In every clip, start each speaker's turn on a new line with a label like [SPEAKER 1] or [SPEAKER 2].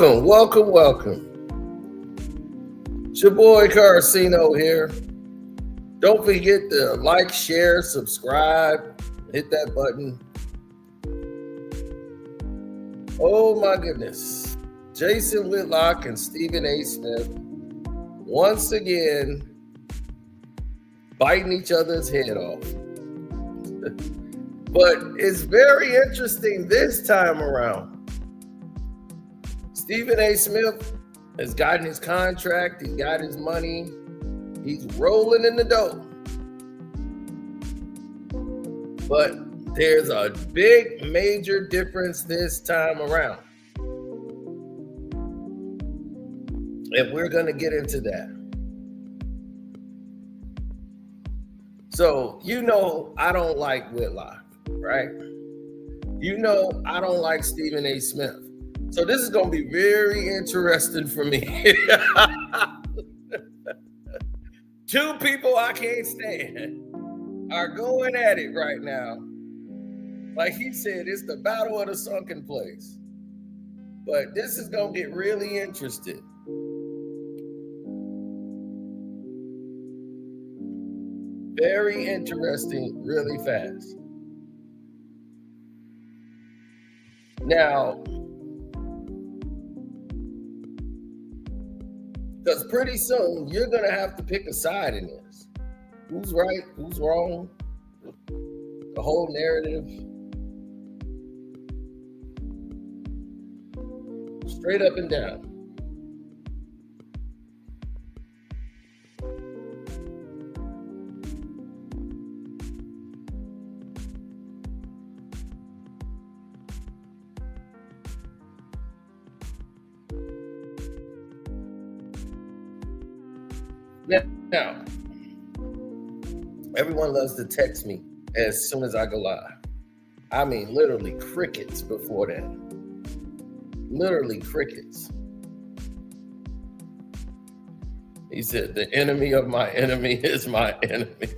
[SPEAKER 1] Welcome. It's your boy Carcino here. Don't forget to like, share, subscribe, hit that button. Oh my goodness. Jason Whitlock and Stephen A. Smith once again biting each other's head off. But it's very interesting this time around. Stephen A. Smith has gotten his contract, he's got his money, he's rolling in the dough. But there's a big, major difference this time around. And we're going to get into that. So, I don't like Whitlock, right? I don't like Stephen A. Smith. So this is going to be very interesting for me. Two people I can't stand are going at it right now. Like he said, it's the battle of the sunken place. But this is going to get really interesting. Very interesting, really fast. Now, because pretty soon you're going to have to pick a side in this. Who's right? Who's wrong? The whole narrative. Straight up and down. Now, everyone loves to text me as soon as I go live. I mean, literally crickets before that. Literally crickets. He said, the enemy of my enemy is my enemy.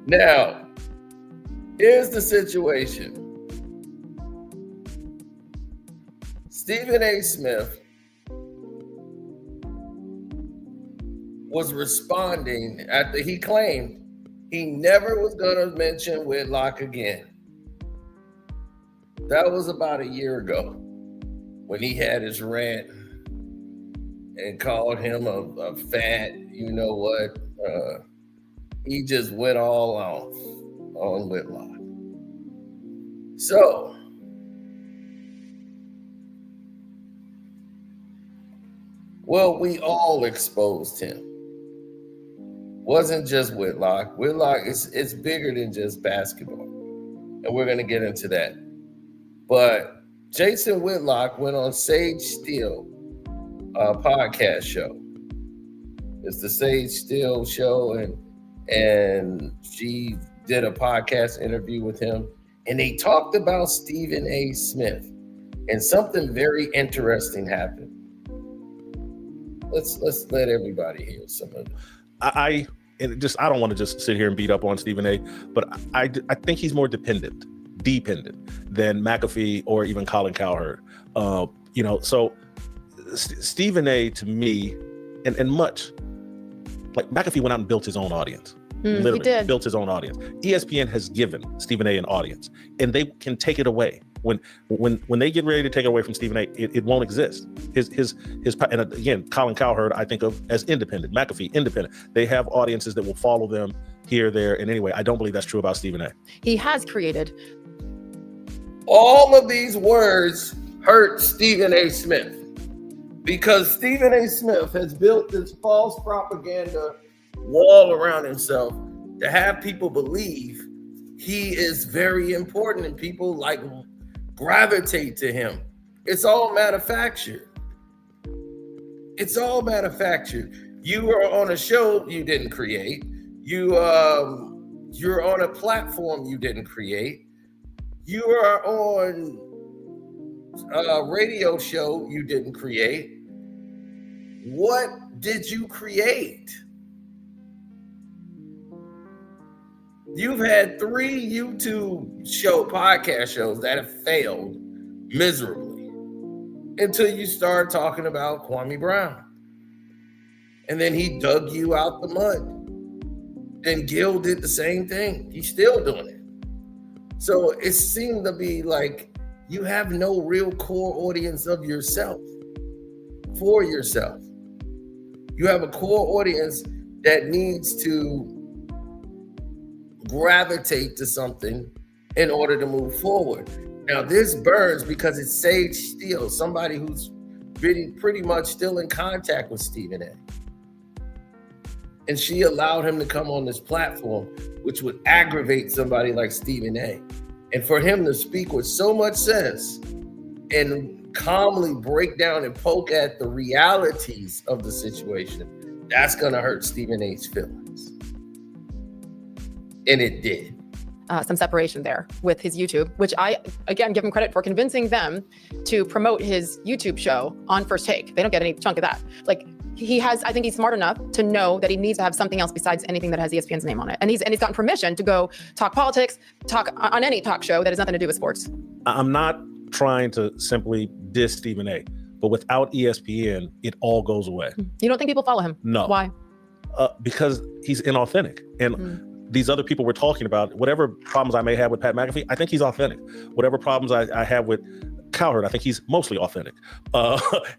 [SPEAKER 1] Now, here's the situation. Stephen A. Smith was responding after he claimed he never was going to mention Whitlock again. That was about a year ago when he had his rant and called him a fat, he just went all off on Whitlock. So, we all exposed him. Wasn't just Whitlock. Whitlock it's bigger than just basketball. And we're going to get into that. But Jason Whitlock went on Sage Steele podcast show. It's the Sage Steele show, and she did a podcast interview with him, and they talked about Stephen A. Smith, and something very interesting happened. Let's let everybody hear some of it.
[SPEAKER 2] I don't want to just sit here and beat up on Stephen A., but I think he's more dependent than McAfee or even Colin Cowherd. So Stephen A. to me, and much like McAfee went out and built his own audience. Literally
[SPEAKER 3] he did.
[SPEAKER 2] Built his own audience. ESPN has given Stephen A. an audience, and they can take it away. When they get ready to take it away from Stephen A., it won't exist. His and again, Colin Cowherd I think of as independent. McAfee independent. They have audiences that will follow them here, there, and anyway. I don't believe that's true about Stephen A.
[SPEAKER 3] He has created.
[SPEAKER 1] All of these words hurt Stephen A. Smith because Stephen A. Smith has built this false propaganda wall around himself to have people believe he is very important and people gravitate to him. It's all manufactured. You are on a show you didn't create. You're on a platform you didn't create. You are on a radio show you didn't create. What did you create? You've had 3 YouTube podcast shows that have failed. miserably until you start talking about Kwame Brown. And then he dug you out the mud. Then Gil did the same thing. He's still doing it. So it seemed to be like you have no real core audience of yourself, for yourself. You have a core audience that needs to gravitate to something in order to move forward. Now, this burns because it's Sage Steele, somebody who's pretty much still in contact with Stephen A. And she allowed him to come on this platform, which would aggravate somebody like Stephen A. And for him to speak with so much sense and calmly break down and poke at the realities of the situation, that's going to hurt Stephen A.'s feelings. And it did.
[SPEAKER 3] Some separation there with his YouTube, which I, again, give him credit for convincing them to promote his YouTube show on First Take. They don't get any chunk of that. Like, I think he's smart enough to know that he needs to have something else besides anything that has ESPN's name on it. And he's gotten permission to go talk politics, talk on any talk show that has nothing to do with sports.
[SPEAKER 2] I'm not trying to simply diss Stephen A., but without ESPN, it all goes away.
[SPEAKER 3] You don't think people follow him?
[SPEAKER 2] No.
[SPEAKER 3] Why?
[SPEAKER 2] Because he's inauthentic. And these other people we're talking about, whatever problems I may have with Pat McAfee, I think he's authentic. Whatever problems I have with Cowherd, I think he's mostly authentic.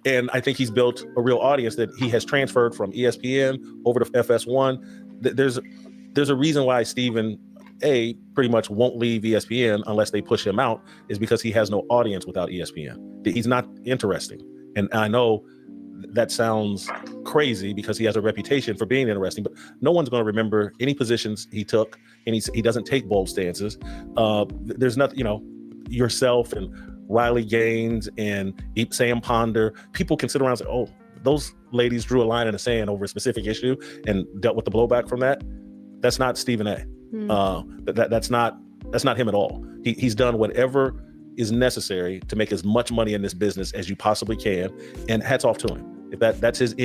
[SPEAKER 2] And I think he's built a real audience that he has transferred from ESPN over to FS1. There's a reason why Stephen A. pretty much won't leave ESPN unless they push him out, is because he has no audience without ESPN. He's not interesting. And I know that sounds crazy because he has a reputation for being interesting, but no one's going to remember any positions he took, and he doesn't take bold stances. There's nothing, yourself and Riley Gaines and Sam Ponder, people can sit around and say, oh, those ladies drew a line in the sand over a specific issue and dealt with the blowback from that. That's not Stephen A. That's not him at all. He's done whatever is necessary to make as much money in this business as you possibly can, and hats off to him. If that's his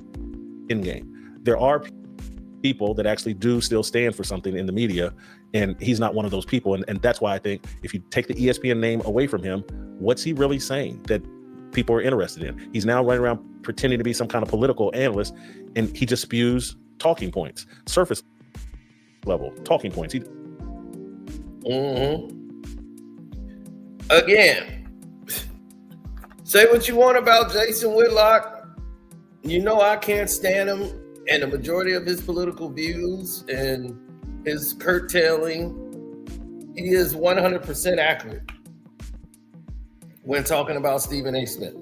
[SPEAKER 2] end game. There are people that actually do still stand for something in the media, and he's not one of those people. And that's why I think if you take the ESPN name away from him, what's he really saying that people are interested in? He's now running around pretending to be some kind of political analyst, and he just spews talking points, surface level talking points.
[SPEAKER 1] Again, say what you want about Jason Whitlock. I can't stand him and the majority of his political views and his curtailing. He is 100% accurate when talking about Stephen A. Smith.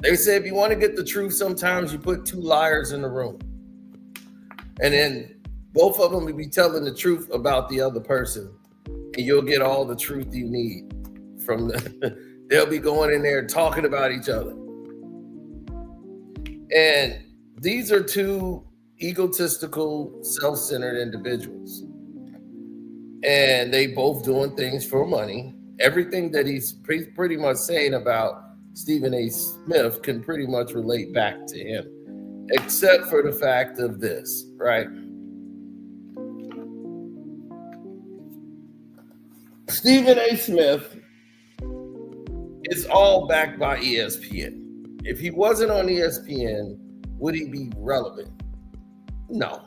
[SPEAKER 1] They say if you want to get the truth, sometimes you put two liars in the room. And then both of them will be telling the truth about the other person. And you'll get all the truth you need from them. They'll be going in there talking about each other. And these are two egotistical, self-centered individuals. And they both doing things for money. Everything that he's pretty much saying about Stephen A. Smith can pretty much relate back to him, except for the fact of this, right? Stephen A. Smith is all backed by ESPN. If he wasn't on ESPN, would he be relevant? No.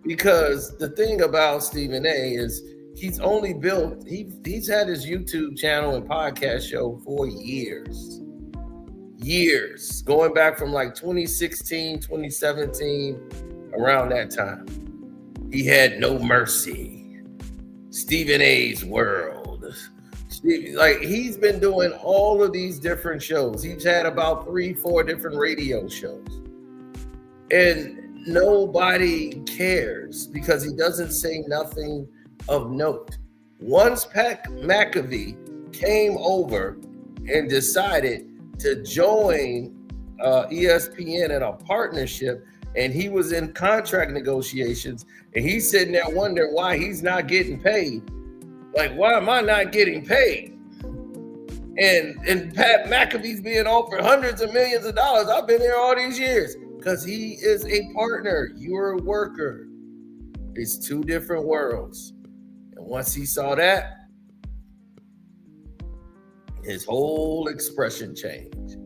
[SPEAKER 1] Because the thing about Stephen A. is he's only built, he's had his YouTube channel and podcast show for years. Years. Going back from like 2016, 2017, around that time. He had No Mercy, Stephen A.'s World. He's been doing all of these different shows. He's had about 3-4 different radio shows. And nobody cares because he doesn't say nothing of note. Once Pat McAfee came over and decided to join ESPN in a partnership, and he was in contract negotiations, and he's sitting there wondering why he's not getting paid. Like, why am I not getting paid? And Pat McAfee's being offered hundreds of millions of dollars. I've been there all these years because he is a partner. You're a worker. It's two different worlds. And once he saw that, His whole expression changed.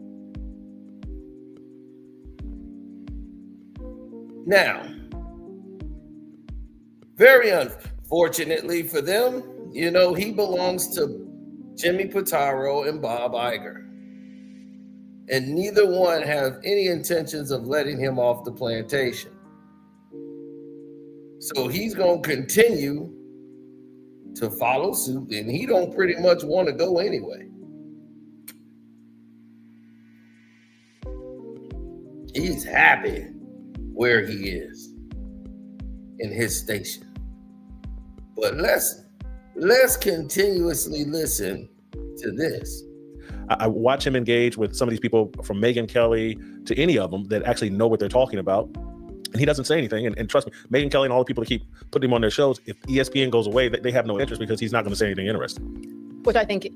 [SPEAKER 1] Now, very unfortunately for them, he belongs to Jimmy Pitaro and Bob Iger. And neither one have any intentions of letting him off the plantation. So he's going to continue to follow suit, and he don't pretty much want to go anyway. He's happy where he is in his station. But let's continuously listen to this.
[SPEAKER 2] I watch him engage with some of these people, from Megyn Kelly to any of them, that actually know what they're talking about. And he doesn't say anything. And trust me, Megyn Kelly and all the people that keep putting him on their shows, if ESPN goes away, they have no interest, because he's not going to say anything interesting.
[SPEAKER 3] Which I think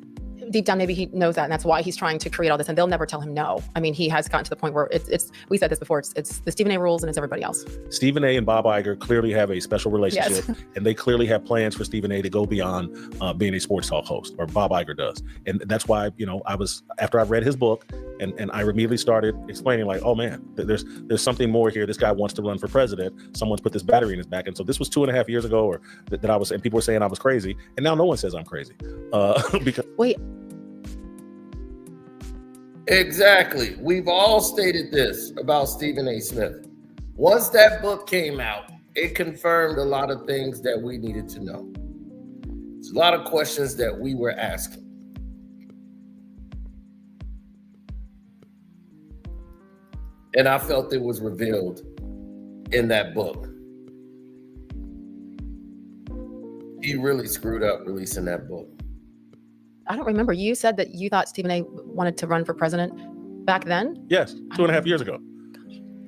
[SPEAKER 3] deep down, maybe he knows that, and that's why he's trying to create all this, and they'll never tell him no. I mean, he has gotten to the point where it's we said this before, it's the Stephen A rules and it's everybody else. Stephen
[SPEAKER 2] A and Bob Iger clearly have a special relationship, yes. And they clearly have plans for Stephen A to go beyond being a sports talk host, or Bob Iger does. And that's why, after I read his book, and I immediately started explaining, like, oh man, there's something more here. This guy wants to run for president. Someone's put this battery in his back. And so this was 2.5 years ago, or that I was, and people were saying I was crazy. And now no one says I'm crazy. Because
[SPEAKER 3] wait.
[SPEAKER 1] Exactly. We've all stated this about Stephen A. Smith. Once that book came out, it confirmed a lot of things that we needed to know. There's a lot of questions that we were asking. And I felt it was revealed in that book. He really screwed up releasing that book.
[SPEAKER 3] I don't remember. You said that you thought Stephen A. wanted to run for president back then?
[SPEAKER 2] Yes, 2.5 years ago.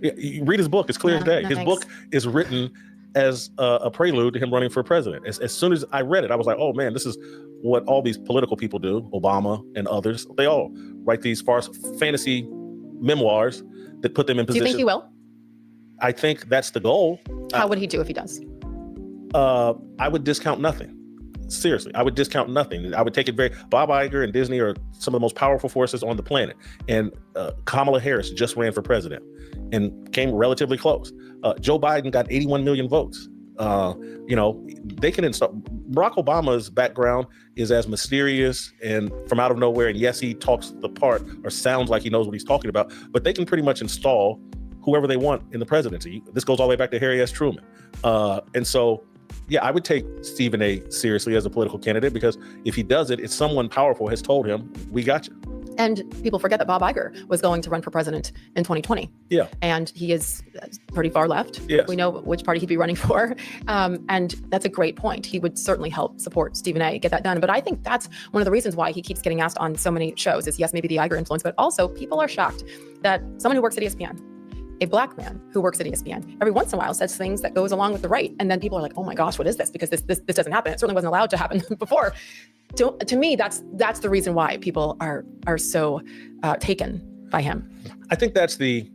[SPEAKER 2] You read his book. It's clear as day. His book is written as a prelude to him running for president. As soon as I read it, I was like, oh man, this is what all these political people do. Obama and others, they all write these fantasy memoirs that put them in position.
[SPEAKER 3] Do you think he will?
[SPEAKER 2] I think that's the goal.
[SPEAKER 3] How would he do if he does?
[SPEAKER 2] I would discount nothing. Seriously, I would discount nothing. I would take it Bob Iger and Disney are some of the most powerful forces on the planet. And Kamala Harris just ran for president and came relatively close. Joe Biden got 81 million votes. They can install. Barack Obama's background is as mysterious and from out of nowhere. And yes, he talks the part, or sounds like he knows what he's talking about, but they can pretty much install whoever they want in the presidency. This goes all the way back to Harry S. Truman. And so, yeah, I would take Stephen A. seriously as a political candidate, because if he does it, it's someone powerful has told him, we got you.
[SPEAKER 3] And people forget that Bob Iger was going to run for president in 2020.
[SPEAKER 2] Yeah.
[SPEAKER 3] And he is pretty far left.
[SPEAKER 2] Yes.
[SPEAKER 3] We know which party he'd be running for. And that's a great point. He would certainly help support Stephen A. get that done. But I think that's one of the reasons why he keeps getting asked on so many shows is, yes, maybe the Iger influence, but also people are shocked that someone who works at ESPN, a black man who works at ESPN, every once in a while says things that goes along with the right. And then people are like, oh my gosh, what is this? Because this doesn't happen. It certainly wasn't allowed to happen before. To me, that's the reason why people are so taken by him.
[SPEAKER 2] I think that's the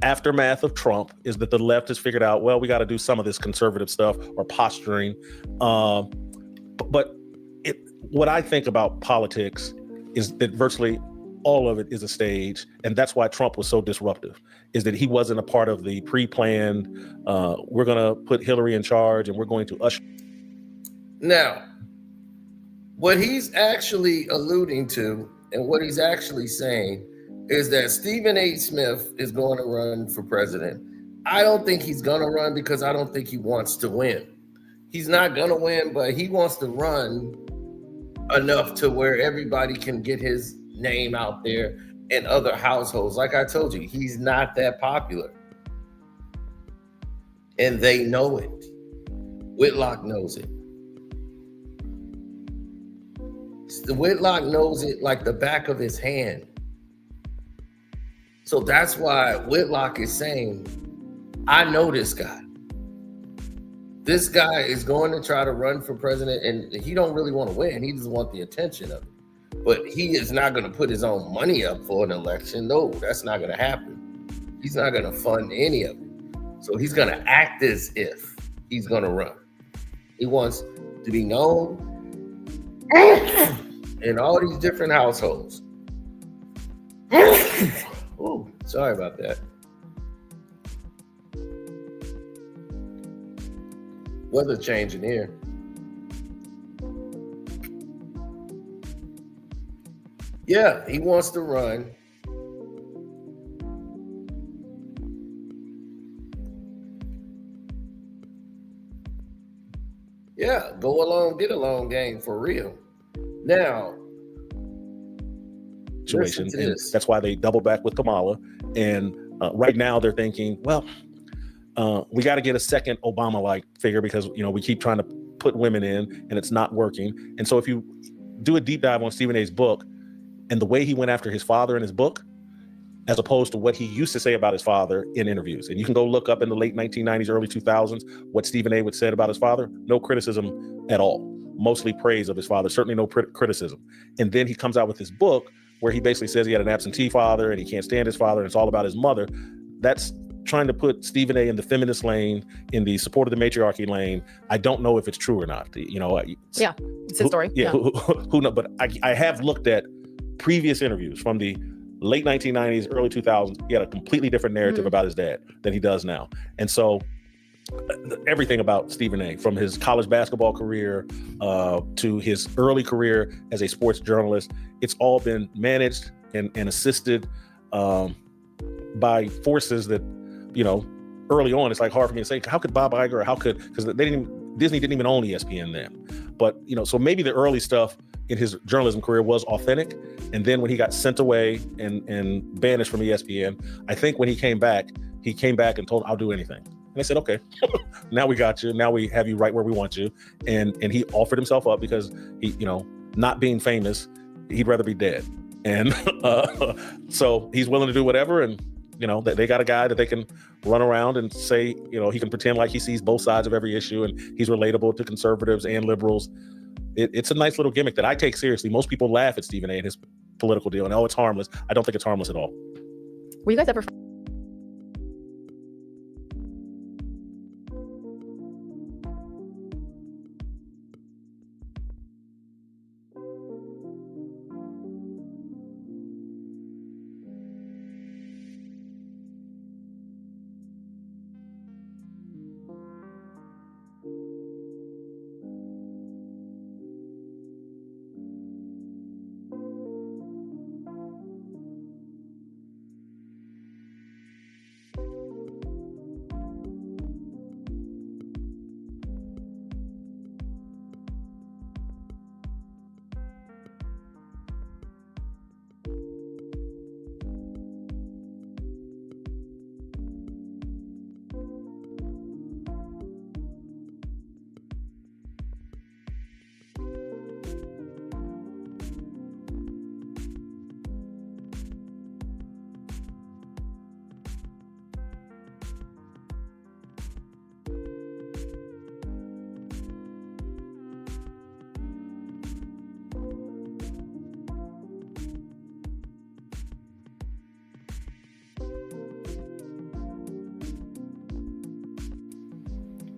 [SPEAKER 2] aftermath of Trump, is that the left has figured out, well, we got to do some of this conservative stuff or posturing. But what I think about politics is that virtually all of it is a stage. And that's why Trump was so disruptive, is that he wasn't a part of the pre-planned, we're going to put Hillary in charge and we're going to usher.
[SPEAKER 1] Now, what he's actually alluding to and what he's actually saying is that Stephen A. Smith is going to run for president. I don't think he's going to run because I don't think he wants to win. He's not going to win, but he wants to run enough to where everybody can get his name out there in other households. Like I told you, he's not that popular. And they know it. Whitlock knows it. Whitlock knows it like the back of his hand. So that's why Whitlock is saying, I know this guy. This guy is going to try to run for president, and he don't really want to win. He just want the attention of it. But he is not going to put his own money up for an election. No, that's not going to happen. He's not going to fund any of it. So he's going to act as if he's going to run. He wants to be known. in all these different households. Oh, sorry about that. Weather changing here. Yeah, he wants to run. Yeah, go along, get along game for real. Now,
[SPEAKER 2] Situation,
[SPEAKER 1] listen to
[SPEAKER 2] and
[SPEAKER 1] this.
[SPEAKER 2] that's why they double back with Kamala. And right now they're thinking, well, we got to get a second Obama-like figure because we keep trying to put women in and it's not working. And so if you do a deep dive on Stephen A's book and the way he went after his father in his book, as opposed to what he used to say about his father in interviews. And you can go look up in the late 1990s, early 2000s, what Stephen A would said about his father. No criticism at all. Mostly praise of his father, certainly no criticism. And then he comes out with this book where he basically says he had an absentee father and he can't stand his father and it's all about his mother. That's trying to put Stephen A in the feminist lane, in the support of the matriarchy lane. I don't know if it's true or not.
[SPEAKER 3] Yeah, it's his story.
[SPEAKER 2] Yeah, who knows? But I have looked at previous interviews from the late 1990s, early 2000s. He had a completely different narrative about his dad than he does now. And so everything about Stephen A, from his college basketball career to his early career as a sports journalist, it's all been managed and assisted by forces that, early on, it's like hard for me to say, how could Bob Iger, because Disney didn't even own ESPN then. But, so maybe the early stuff in his journalism career was authentic. And then when he got sent away and banished from ESPN, I think when he came back and told, I'll do anything. And they said, okay, now we got you. Now we have you right where we want you. And he offered himself up because he, not being famous, he'd rather be dead. And so he's willing to do whatever. And, they got a guy that they can run around and say, he can pretend like he sees both sides of every issue and he's relatable to conservatives and liberals. It's a nice little gimmick that I take seriously. Most people laugh at Stephen A and his political deal and, it's harmless. I don't think it's harmless at all.
[SPEAKER 3] Were you guys ever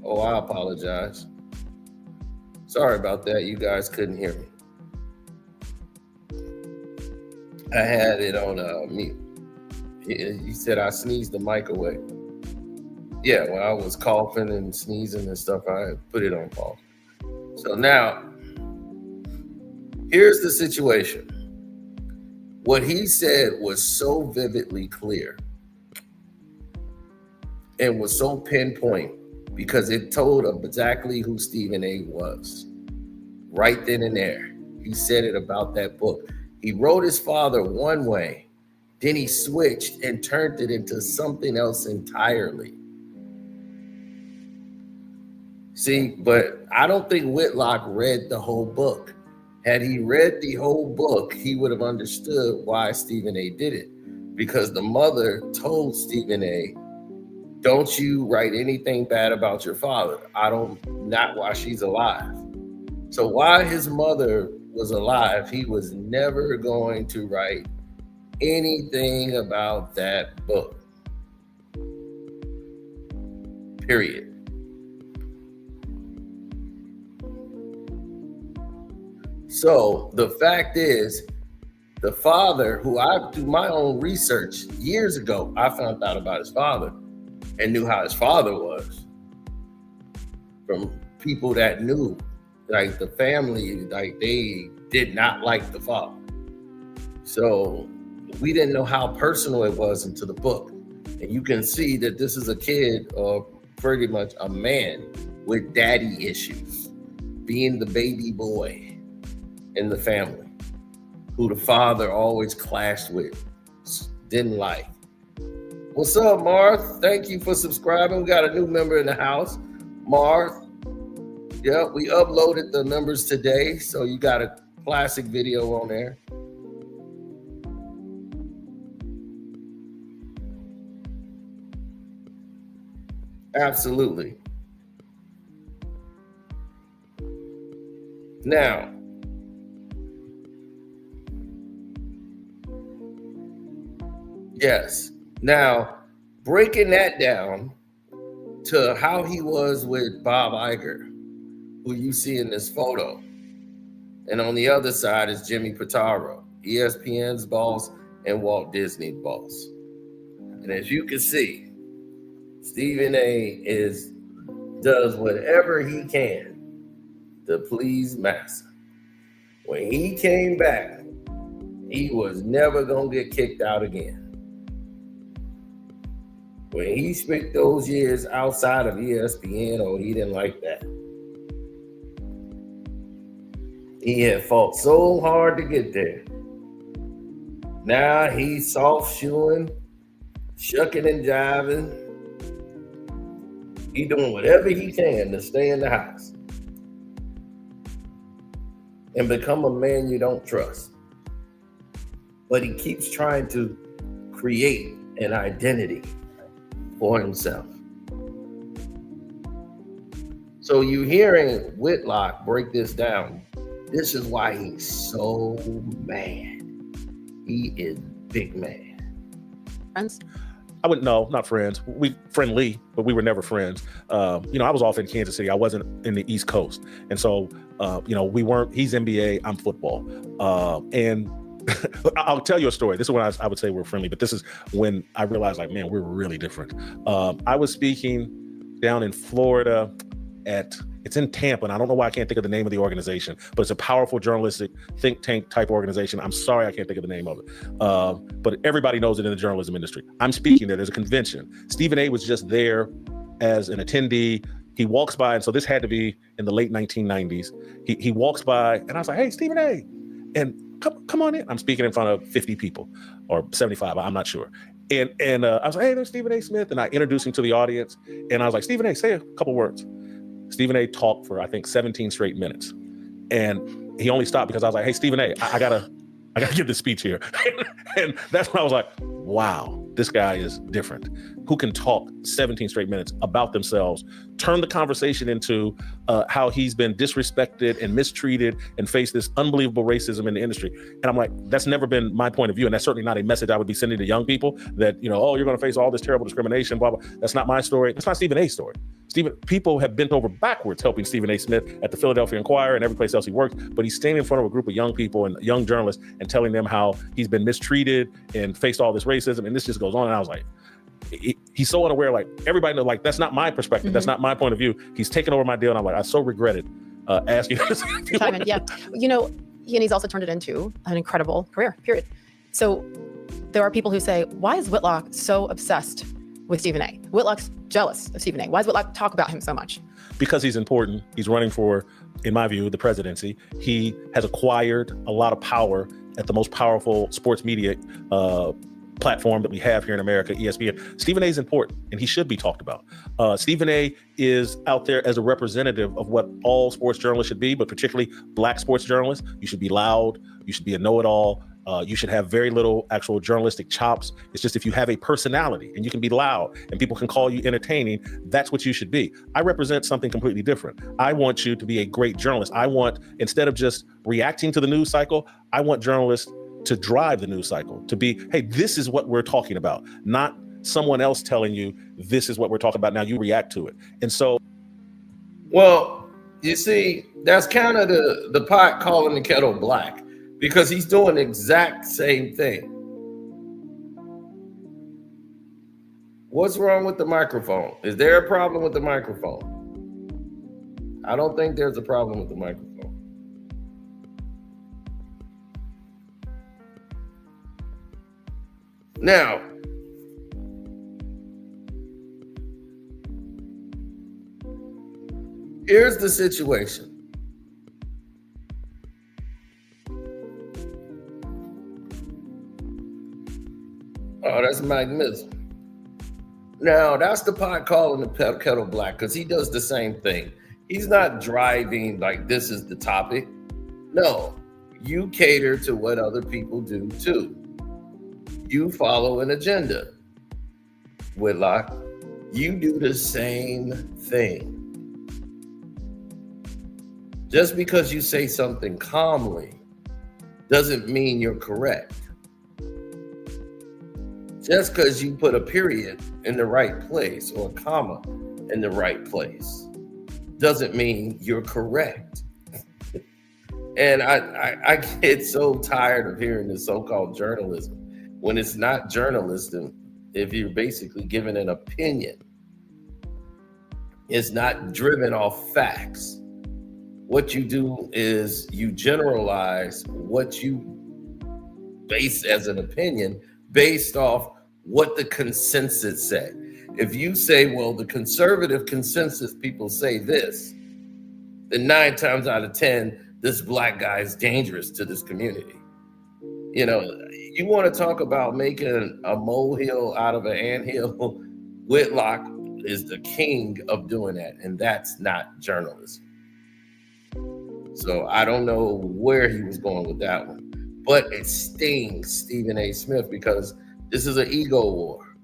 [SPEAKER 1] Oh, I apologize. Sorry about that. You guys couldn't hear me. I had it on mute. You said I sneezed the mic away. Yeah, when I was coughing and sneezing and stuff, I put it on pause. So now, here's the situation. What he said was so vividly clear and was so pinpoint because it told exactly who Stephen A was. Right then and there. He said it about that book. He wrote his father one way, then he switched and turned it into something else entirely. See, but I don't think Whitlock read the whole book. Had he read the whole book, he would have understood why Stephen A did it. Because the mother told Stephen A, don't you write anything bad about your father. Not while she's alive. So while his mother was alive, he was never going to write anything about that book. Period. So the fact is, the father, who I do my own research years ago, I found out about his father and knew how his father was from people that knew, like the family, like they did not like the father. So we didn't know how personal it was until the book. And you can see that this is a kid, or pretty much a man, with daddy issues, being the baby boy in the family, who the father always clashed with, didn't like. What's up, Marth? Thank you for subscribing. We got a new member in the house, Marth. Yeah, we uploaded the numbers today, so you got a classic video on there. Absolutely. Now, yes. Now, breaking that down to how he was with Bob Iger, who you see in this photo. And on the other side is Jimmy Pitaro, ESPN's boss and Walt Disney's boss. And as you can see, Stephen A. does whatever he can to please Massa. When he came back, he was never going to get kicked out again. When he spent those years outside of ESPN, he didn't like that. He had fought so hard to get there. Now he's soft shoeing, shucking and jiving. He's doing whatever he can to stay in the house and become a man you don't trust. But he keeps trying to create an identity for himself. So you hearing Whitlock break this down. This is why he's so mad. He is big mad.
[SPEAKER 3] Friends?
[SPEAKER 2] I wouldn't know, not friends. We friendly, but we were never friends. I was off in Kansas City. I wasn't in the East Coast. And so, we weren't, he's NBA, I'm football. And I'll tell you a story. This is when I would say we're friendly, but this is when I realized, like, man, we're really different. I was speaking down in Florida it's in Tampa, and I don't know why I can't think of the name of the organization, but it's a powerful journalistic think tank type organization. I'm sorry I can't think of the name of it. But everybody knows it in the journalism industry. I'm speaking there. There's a convention. Stephen A. was just there as an attendee. He walks by, and so this had to be in the late 1990s. He walks by, and I was like, hey, Stephen A. And come on in. I'm speaking in front of 50 people or 75, I'm not sure. And I was like, hey, there's Stephen A. Smith. And I introduced him to the audience. And I was like, Stephen A., say a couple words. Stephen A. talked for, I think, 17 straight minutes. And he only stopped because I was like, hey, Stephen A., I gotta give this speech here. And that's when I was like, wow, this guy is different. Who can talk 17 straight minutes about themselves, turn the conversation into how he's been disrespected and mistreated and faced this unbelievable racism in the industry. And I'm like, that's never been my point of view. And that's certainly not a message I would be sending to young people that, you're going to face all this terrible discrimination, blah, blah. That's not my story. That's not Stephen A.'s story. People have bent over backwards helping Stephen A. Smith at the Philadelphia Inquirer and every place else he worked, but he's standing in front of a group of young people and young journalists and telling them how he's been mistreated and faced all this racism, and this just goes on. And I was like, he's so unaware, like everybody knows, like, that's not my perspective. Mm-hmm. That's not my point of view. He's taken over my deal, and I'm like, I so regretted asking this.
[SPEAKER 3] Yeah. And he's also turned it into an incredible career, period. So there are people who say, why is Whitlock so obsessed with Stephen A? Whitlock's jealous of Stephen A. Why does Whitlock talk about him so much?
[SPEAKER 2] Because he's important. He's running for, in my view, the presidency. He has acquired a lot of power at the most powerful sports media platform that we have here in America, ESPN. Stephen A. is important, and he should be talked about. Stephen A. is out there as a representative of what all sports journalists should be, but particularly Black sports journalists. You should be loud. You should be a know-it-all. You should have very little actual journalistic chops. It's just if you have a personality and you can be loud and people can call you entertaining, that's what you should be. I represent something completely different. I want you to be a great journalist. I want, instead of just reacting to the news cycle, I want journalists to drive the news cycle, to be, hey, this is what we're talking about, not someone else telling you this is what we're talking about. Now you react to it. And so.
[SPEAKER 1] Well, You see, that's kind of the pot calling the kettle black, because he's doing the exact same thing. What's wrong with the microphone? Is there a problem with the microphone? I don't think there's a problem with the microphone. Now, here's the situation. Oh, that's magnificent. Now, that's the pot calling the kettle black, because he does the same thing. He's not driving like this is the topic. No, you cater to what other people do too. You follow an agenda. Whitlock, you do the same thing. Just because you say something calmly doesn't mean you're correct. Just because you put a period in the right place or a comma in the right place doesn't mean you're correct. And I get so tired of hearing this so-called journalism when it's not journalism. If you're basically giving an opinion, it's not driven off facts. What you do is you generalize what you base as an opinion based off what the consensus say. If you say, well, the conservative consensus people say this, then 9 times out of 10, this black guy is dangerous to this community. You know, you want to talk about making a molehill out of an anthill. Whitlock is the king of doing that, and that's not journalism. So I don't know where he was going with that one, but it stings Stephen A. Smith, because this is an ego war.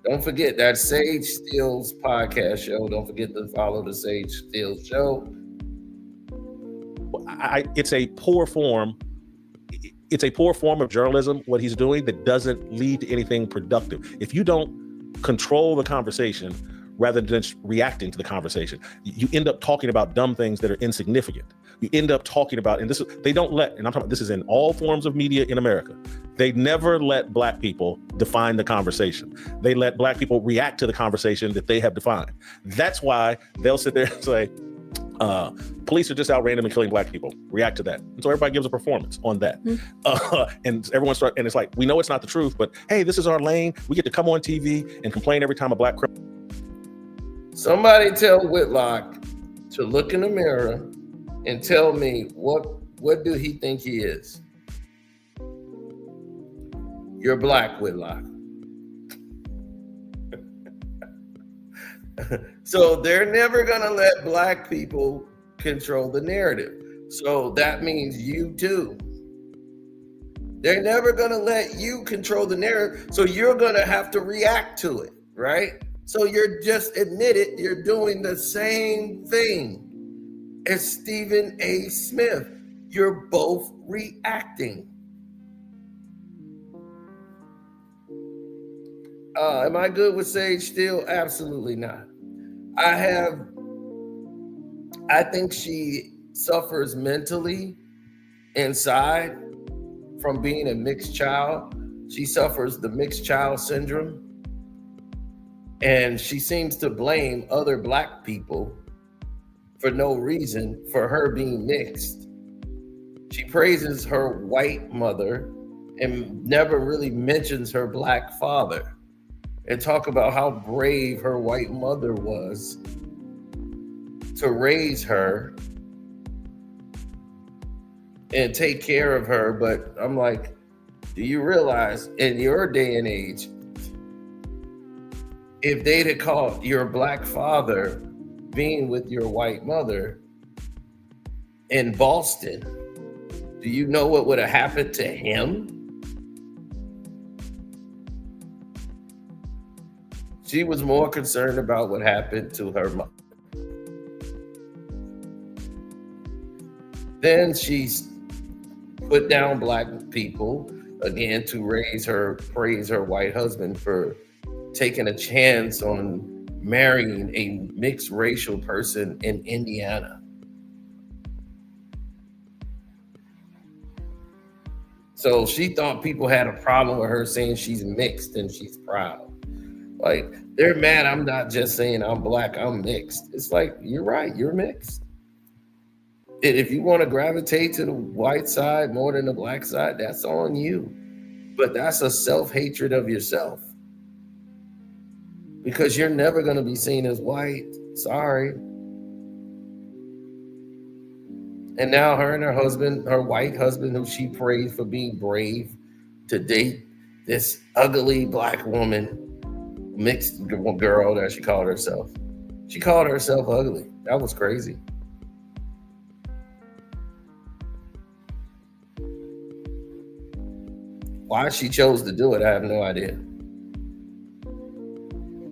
[SPEAKER 1] Don't forget that Sage Steele's podcast show. Don't forget to follow the Sage Steele show.
[SPEAKER 2] It's a poor form. It's a poor form of journalism, what he's doing, that doesn't lead to anything productive. If you don't control the conversation rather than just reacting to the conversation, you end up talking about dumb things that are insignificant. You end up talking about, and they don't let, and I'm talking, this is in all forms of media in America. They never let black people define the conversation. They let black people react to the conversation that they have defined. That's why they'll sit there and say, police are just out randomly killing black people. React to that. And so everybody gives a performance on that. And everyone starts, and it's like, we know it's not the truth, but hey, this is our lane. We get to come on TV and complain every time a black criminal.
[SPEAKER 1] Somebody tell Whitlock to look in the mirror and tell me what do he think he is? You're black, Whitlock. So they're never gonna let black people control the narrative. So that means you too. They're never gonna let you control the narrative. So you're gonna have to react to it, right? So you're just admitted you're doing the same thing as Stephen A. Smith. You're both reacting. Am I good with Sage Steele? Absolutely not. I think she suffers mentally inside from being a mixed child. She suffers the mixed child syndrome. And she seems to blame other black people for no reason for her being mixed. She praises her white mother and never really mentions her black father, and talk about how brave her white mother was to raise her and take care of her. But I'm like, do you realize in your day and age, if they'd have caught your black father being with your white mother in Boston, do you know what would have happened to him? She was more concerned about what happened to her mother. Then she put down black people again to praise her white husband for taking a chance on marrying a mixed racial person in Indiana. So she thought people had a problem with her saying she's mixed and she's proud. Like, they're mad I'm not just saying I'm black, I'm mixed. It's like, you're right, you're mixed. And if you want to gravitate to the white side more than the black side, that's on you. But that's a self-hatred of yourself. Because you're never going to be seen as white. Sorry. And now her and her husband, her white husband, who she praised for being brave to date this ugly black woman, mixed girl that she called herself. She called herself ugly. That was crazy. Why she chose to do it, I have no idea.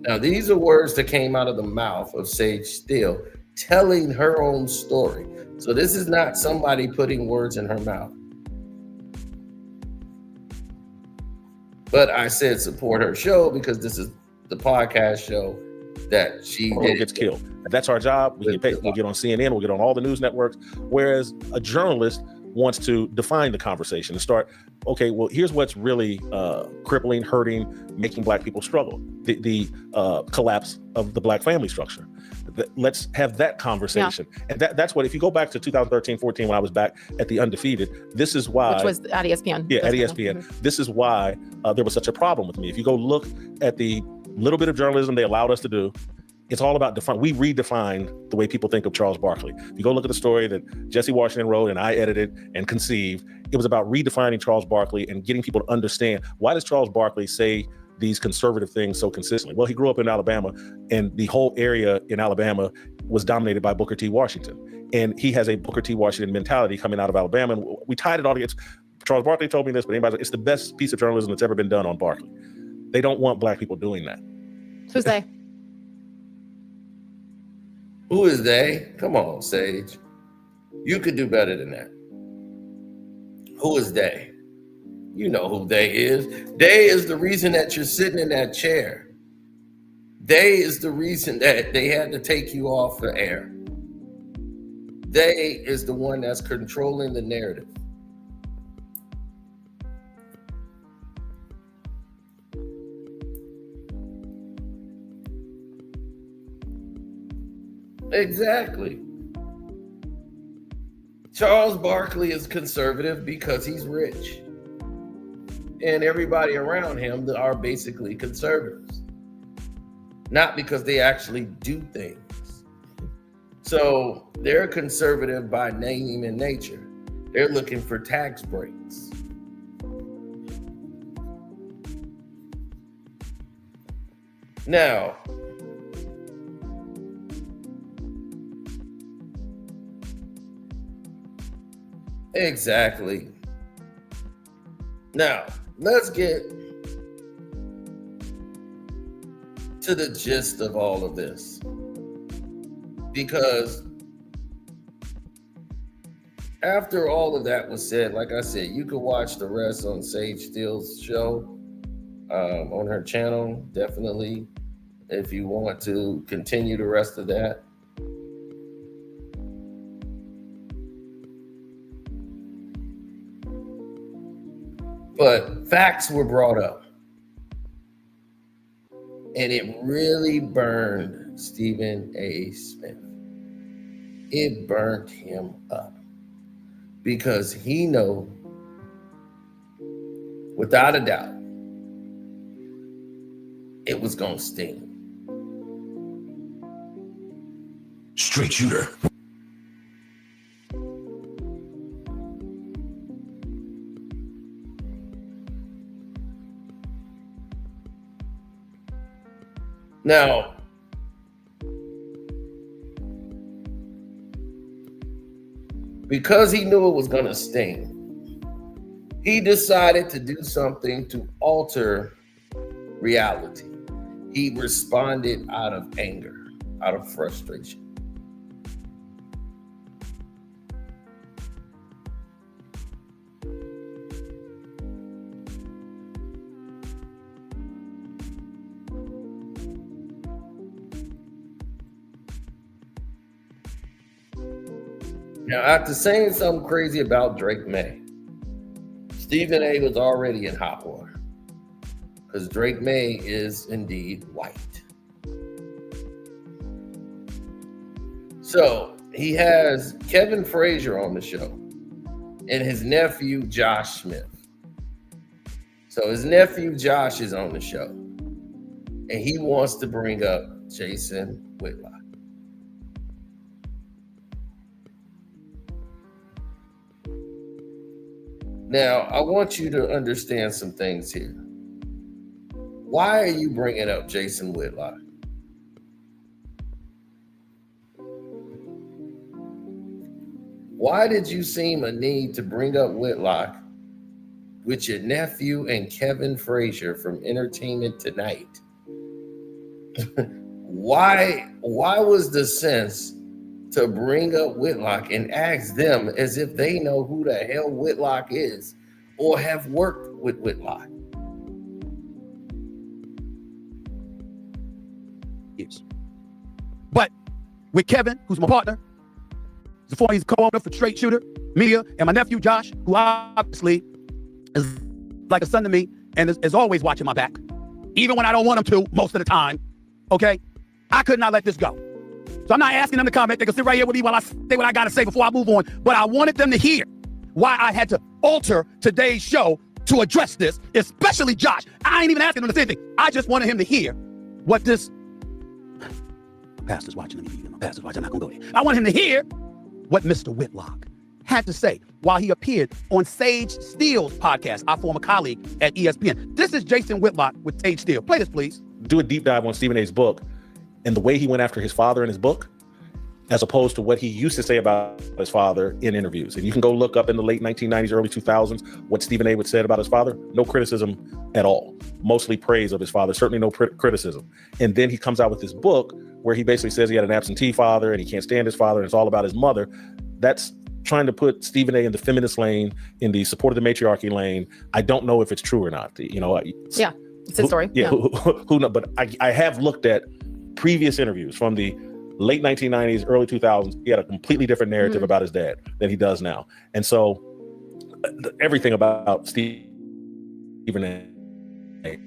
[SPEAKER 1] Now, these are words that came out of the mouth of Sage Steele, telling her own story. So this is not somebody putting words in her mouth. But I said support her show because this is the podcast show that she did.
[SPEAKER 2] Gets killed. That's our job. We get paid. We'll get on CNN. We'll get on all the news networks. Whereas a journalist wants to define the conversation and start, okay, well, here's what's really crippling, hurting, making black people struggle. The collapse of the black family structure. Let's have that conversation. Yeah. And that's what, if you go back to 2013, 14, when I was back at the Undefeated, this is why. Which
[SPEAKER 3] was at ESPN.
[SPEAKER 2] Yeah, at ESPN. Mm-hmm. This is why there was such a problem with me. If you go look at the little bit of journalism they allowed us to do, it's all about we redefined the way people think of Charles Barkley. If you go look at the story that Jesse Washington wrote and I edited and conceived, it was about redefining Charles Barkley and getting people to understand, why does Charles Barkley say these conservative things so consistently? Well, he grew up in Alabama, and the whole area in Alabama was dominated by Booker T. Washington. And he has a Booker T. Washington mentality coming out of Alabama. And we tied it all together. Charles Barkley told me this, but it's the best piece of journalism that's ever been done on Barkley. They don't want black people doing that.
[SPEAKER 3] Who's they?
[SPEAKER 1] Who is they? Come on, Sage. You could do better than that. Who is they? You know who they is. They is the reason that you're sitting in that chair. They is the reason that they had to take you off the air. They is the one that's controlling the narrative. Exactly. Charles Barkley is conservative because he's rich. And everybody around him are basically conservatives. Not because they actually do things. So they're conservative by name and nature. They're looking for tax breaks. Now, exactly. Now, let's get to the gist of all of this. Because after all of that was said, like I said, you could watch the rest on Sage Steele's show on her channel, definitely, if you want to continue the rest of that. But facts were brought up. And it really burned Stephen A. Smith. It burnt him up. Because he know, without a doubt, it was going to sting.
[SPEAKER 4] Straight shooter.
[SPEAKER 1] Now, because he knew it was going to sting, he decided to do something to alter reality. He responded out of anger, out of frustration. Now, after saying something crazy about Drake May, Stephen A was already in hot water because Drake May is indeed white. So he has Kevin Frazier on the show and his nephew, Josh Smith. So his nephew, Josh, is on the show and he wants to bring up Jason Whitlock. Now, I want you to understand some things here. Why are you bringing up Jason Whitlock? Why did you seem a need to bring up Whitlock with your nephew and Kevin Frazier from Entertainment Tonight? Why was the sense to bring up Whitlock and ask them as if they know who the hell Whitlock is or have worked with Whitlock?
[SPEAKER 5] Yes. But with Kevin, who's my partner, he's a co-owner for Straight Shooter Media, and my nephew Josh, who obviously is like a son to me and is always watching my back, even when I don't want him to most of the time, okay? I could not let this go. So I'm not asking them to comment. They can sit right here with me while I say what I got to say before I move on. But I wanted them to hear why I had to alter today's show to address this, especially Josh. I ain't even asking him to say anything. I just wanted him to hear what this... Pastor's watching. My pastor's watching. I'm not going to go there. I want him to hear what Mr. Whitlock had to say while he appeared on Sage Steele's podcast, our former colleague at ESPN. This is Jason Whitlock with Sage Steele. Play this, please.
[SPEAKER 2] Do a deep dive on Stephen A's book and the way he went after his father in his book, as opposed to what he used to say about his father in interviews. And you can go look up in the late 1990s, early 2000s, what Stephen A would say about his father. No criticism at all. Mostly praise of his father, certainly no criticism. And then he comes out with this book where he basically says he had an absentee father and he can't stand his father and it's all about his mother. That's trying to put Stephen A in the feminist lane, in the support of the matriarchy lane. I don't know if it's true or not.
[SPEAKER 3] Yeah, it's his story.
[SPEAKER 2] Yeah. Who knows? But I have looked at previous interviews from the late 1990s, early 2000s. He had a completely different narrative about his dad than he does now. And so everything about Stephen A,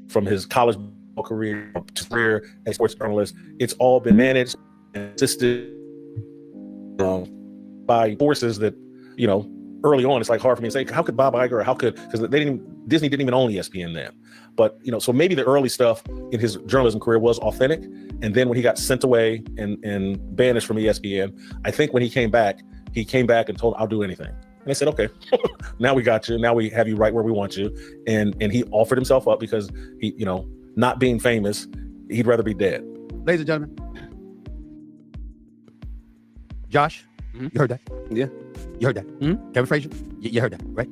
[SPEAKER 2] from his college career to career as a sports journalist, it's all been managed and assisted by forces that, early on, it's like hard for me to say, how could Bob Iger, because Disney didn't even own ESPN then. But, so maybe the early stuff in his journalism career was authentic. And then when he got sent away and banished from ESPN, I think when he came back and told, I'll do anything. And they said, okay, now we got you. Now we have you right where we want you. And he offered himself up because he, not being famous, he'd rather be dead.
[SPEAKER 5] Ladies and gentlemen, Josh, you heard that?
[SPEAKER 6] Yeah.
[SPEAKER 5] You heard that? Kevin Frazier, you heard that, right?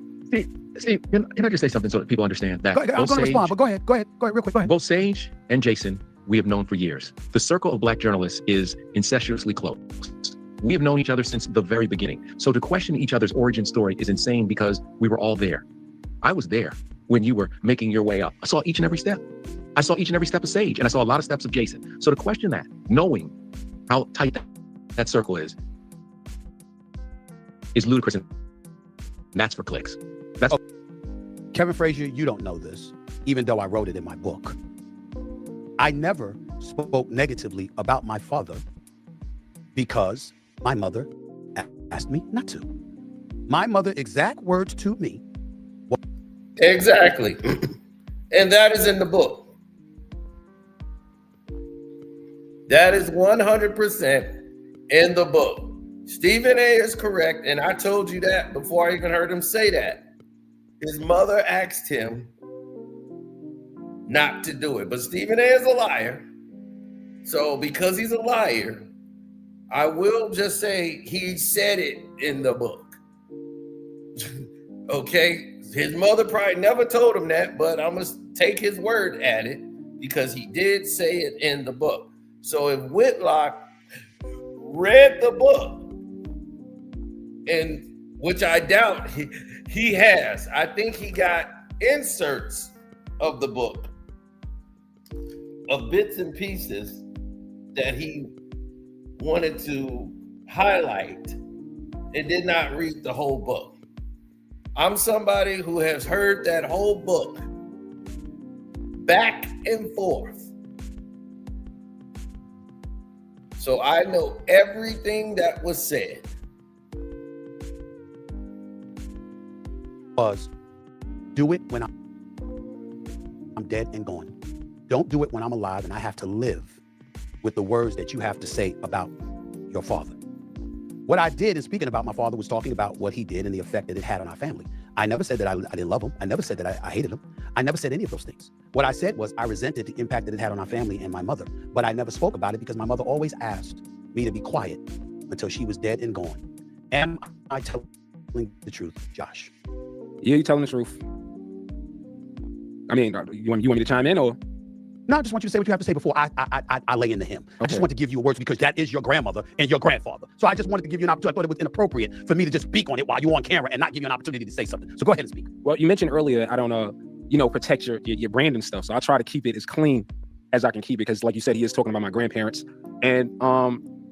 [SPEAKER 6] Steve, can I just say something so that people understand that?
[SPEAKER 5] I'm going to respond, but go ahead, real quick, go ahead.
[SPEAKER 6] Both Sage and Jason, we have known for years. The circle of Black journalists is incestuously close. We have known each other since the very beginning. So to question each other's origin story is insane because we were all there. I was there when you were making your way up. I saw each and every step. I saw each and every step of Sage, and I saw a lot of steps of Jason. So to question that, knowing how tight that circle is ludicrous, and that's for clicks. That's
[SPEAKER 5] Kevin Frazier, you don't know this, even though I wrote it in my book. I never spoke negatively about my father because my mother asked me not to. My mother, exact words to me.
[SPEAKER 1] Exactly. And that is in the book. That is 100% in the book. Stephen A is correct, and I told you that before I even heard him say that. His mother asked him not to do it, but Stephen A is a liar. So because he's a liar, I will just say he said it in the book. Okay? His mother probably never told him that, but I'm going to take his word at it because he did say it in the book. So if Whitlock read the book, and which I doubt he has, I think he got inserts of the book, of bits and pieces that he wanted to highlight and did not read the whole book. I'm somebody who has heard that whole book back and forth. So I know everything that was said.
[SPEAKER 5] Do it when I'm dead and gone. Don't do it when I'm alive and I have to live with the words that you have to say about your father. What I did in speaking about my father was talking about what he did and the effect that it had on our family. I never said that I didn't love him. I never said that I hated him. I never said any of those things. What I said was I resented the impact that it had on our family and my mother, but I never spoke about it because my mother always asked me to be quiet until she was dead and gone. Am I telling the truth, Josh?
[SPEAKER 7] Yeah, you're telling the truth. I mean, you want me to chime in or?
[SPEAKER 5] No, I just want you to say what you have to say before I lay into him. Okay. I just want to give you words because that is your grandmother and your grandfather. So I just wanted to give you an opportunity. I thought it was inappropriate for me to just speak on it while you're on camera and not give you an opportunity to say something. So go ahead and speak.
[SPEAKER 7] Well, you mentioned earlier, I don't protect your brand and stuff. So I try to keep it as clean as I can keep it because like you said, he is talking about my grandparents. And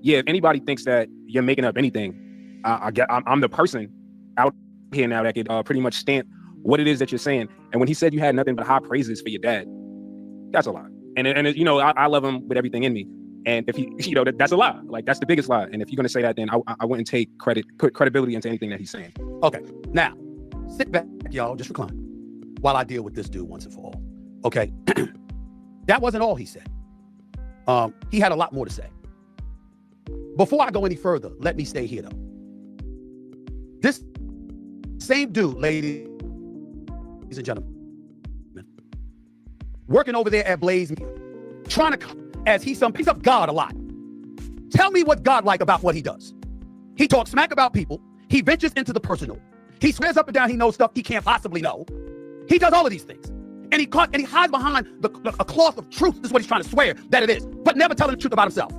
[SPEAKER 7] if anybody thinks that you're making up anything, I'm the person out here now that could pretty much stamp what it is that you're saying. And when he said you had nothing but high praises for your dad, that's a lie. And I love him with everything in me. And if that's a lie. Like that's the biggest lie. And if you're gonna say that, then I wouldn't put credibility into anything that he's saying.
[SPEAKER 5] Okay, now sit back, y'all, just recline while I deal with this dude once and for all. Okay, that wasn't all he said. He had a lot more to say. Before I go any further, let me stay here though. This same dude, ladies and gentlemen, working over there at Blaze, trying to, as he's a piece of God a lot. Tell me what's God like about what he does. He talks smack about people. He ventures into the personal. He swears up and down he knows stuff he can't possibly know. He does all of these things. And he hides behind a cloth of truth. This is what he's trying to swear that it is, but never telling the truth about himself.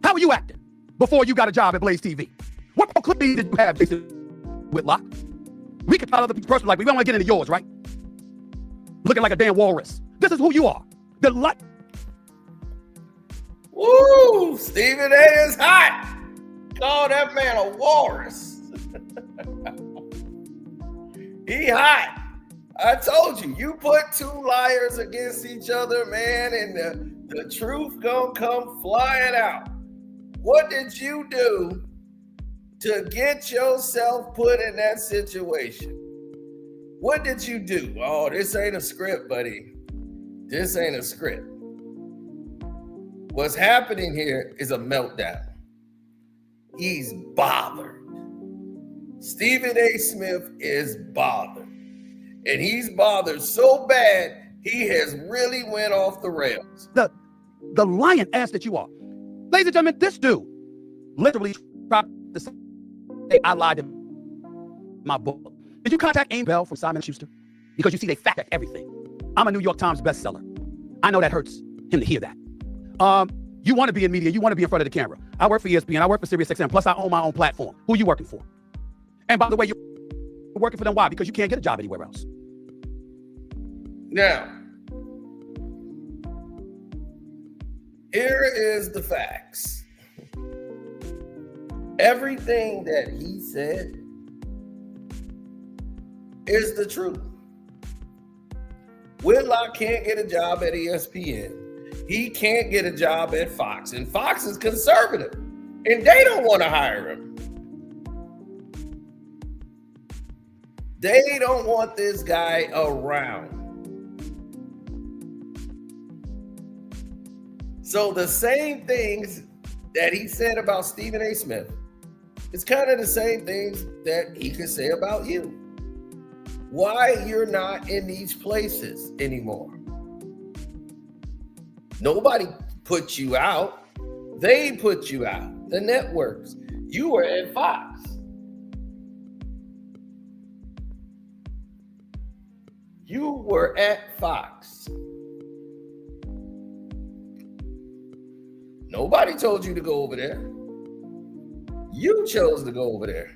[SPEAKER 5] How were you acting before you got a job at Blaze TV? What proclivity did you have, Jason Whitlock? We can tell other people's personal life, but we don't want to get into yours, right? Looking like a damn walrus. This is who you are.
[SPEAKER 1] Woo! Stephen A is hot. Call that man a walrus. He hot. I told you, you put two liars against each other, man, and the truth gonna come flying out. What did you do to get yourself put in that situation? What did you do? Oh, this ain't a script, buddy. This ain't a script. What's happening here is a meltdown. He's bothered. Stephen A. Smith is bothered. And he's bothered so bad, he has really went off the rails.
[SPEAKER 5] The lion ass that you are. Ladies and gentlemen, this dude literally tried to say I lied in my book. Did you contact Amy Bell from Simon & Schuster? Because you see, they fact check everything. I'm a New York Times bestseller. I know that hurts him to hear that. You want to be in media. You want to be in front of the camera. I work for ESPN. I work for SiriusXM. Plus, I own my own platform. Who are you working for? And by the way, you're working for them. Why? Because you can't get a job anywhere else.
[SPEAKER 1] Now, here is the facts. Everything that he said is the truth. Whitlock can't get a job at ESPN. He can't get a job at Fox. And Fox is conservative. And they don't want to hire him. They don't want this guy around. So the same things that he said about Stephen A. Smith, it's kind of the same things that he could say about you. Why you're not in these places anymore. Nobody put you out. They put you out. The networks. You were at Fox. You were at Fox. Nobody told you to go over there. You chose to go over there.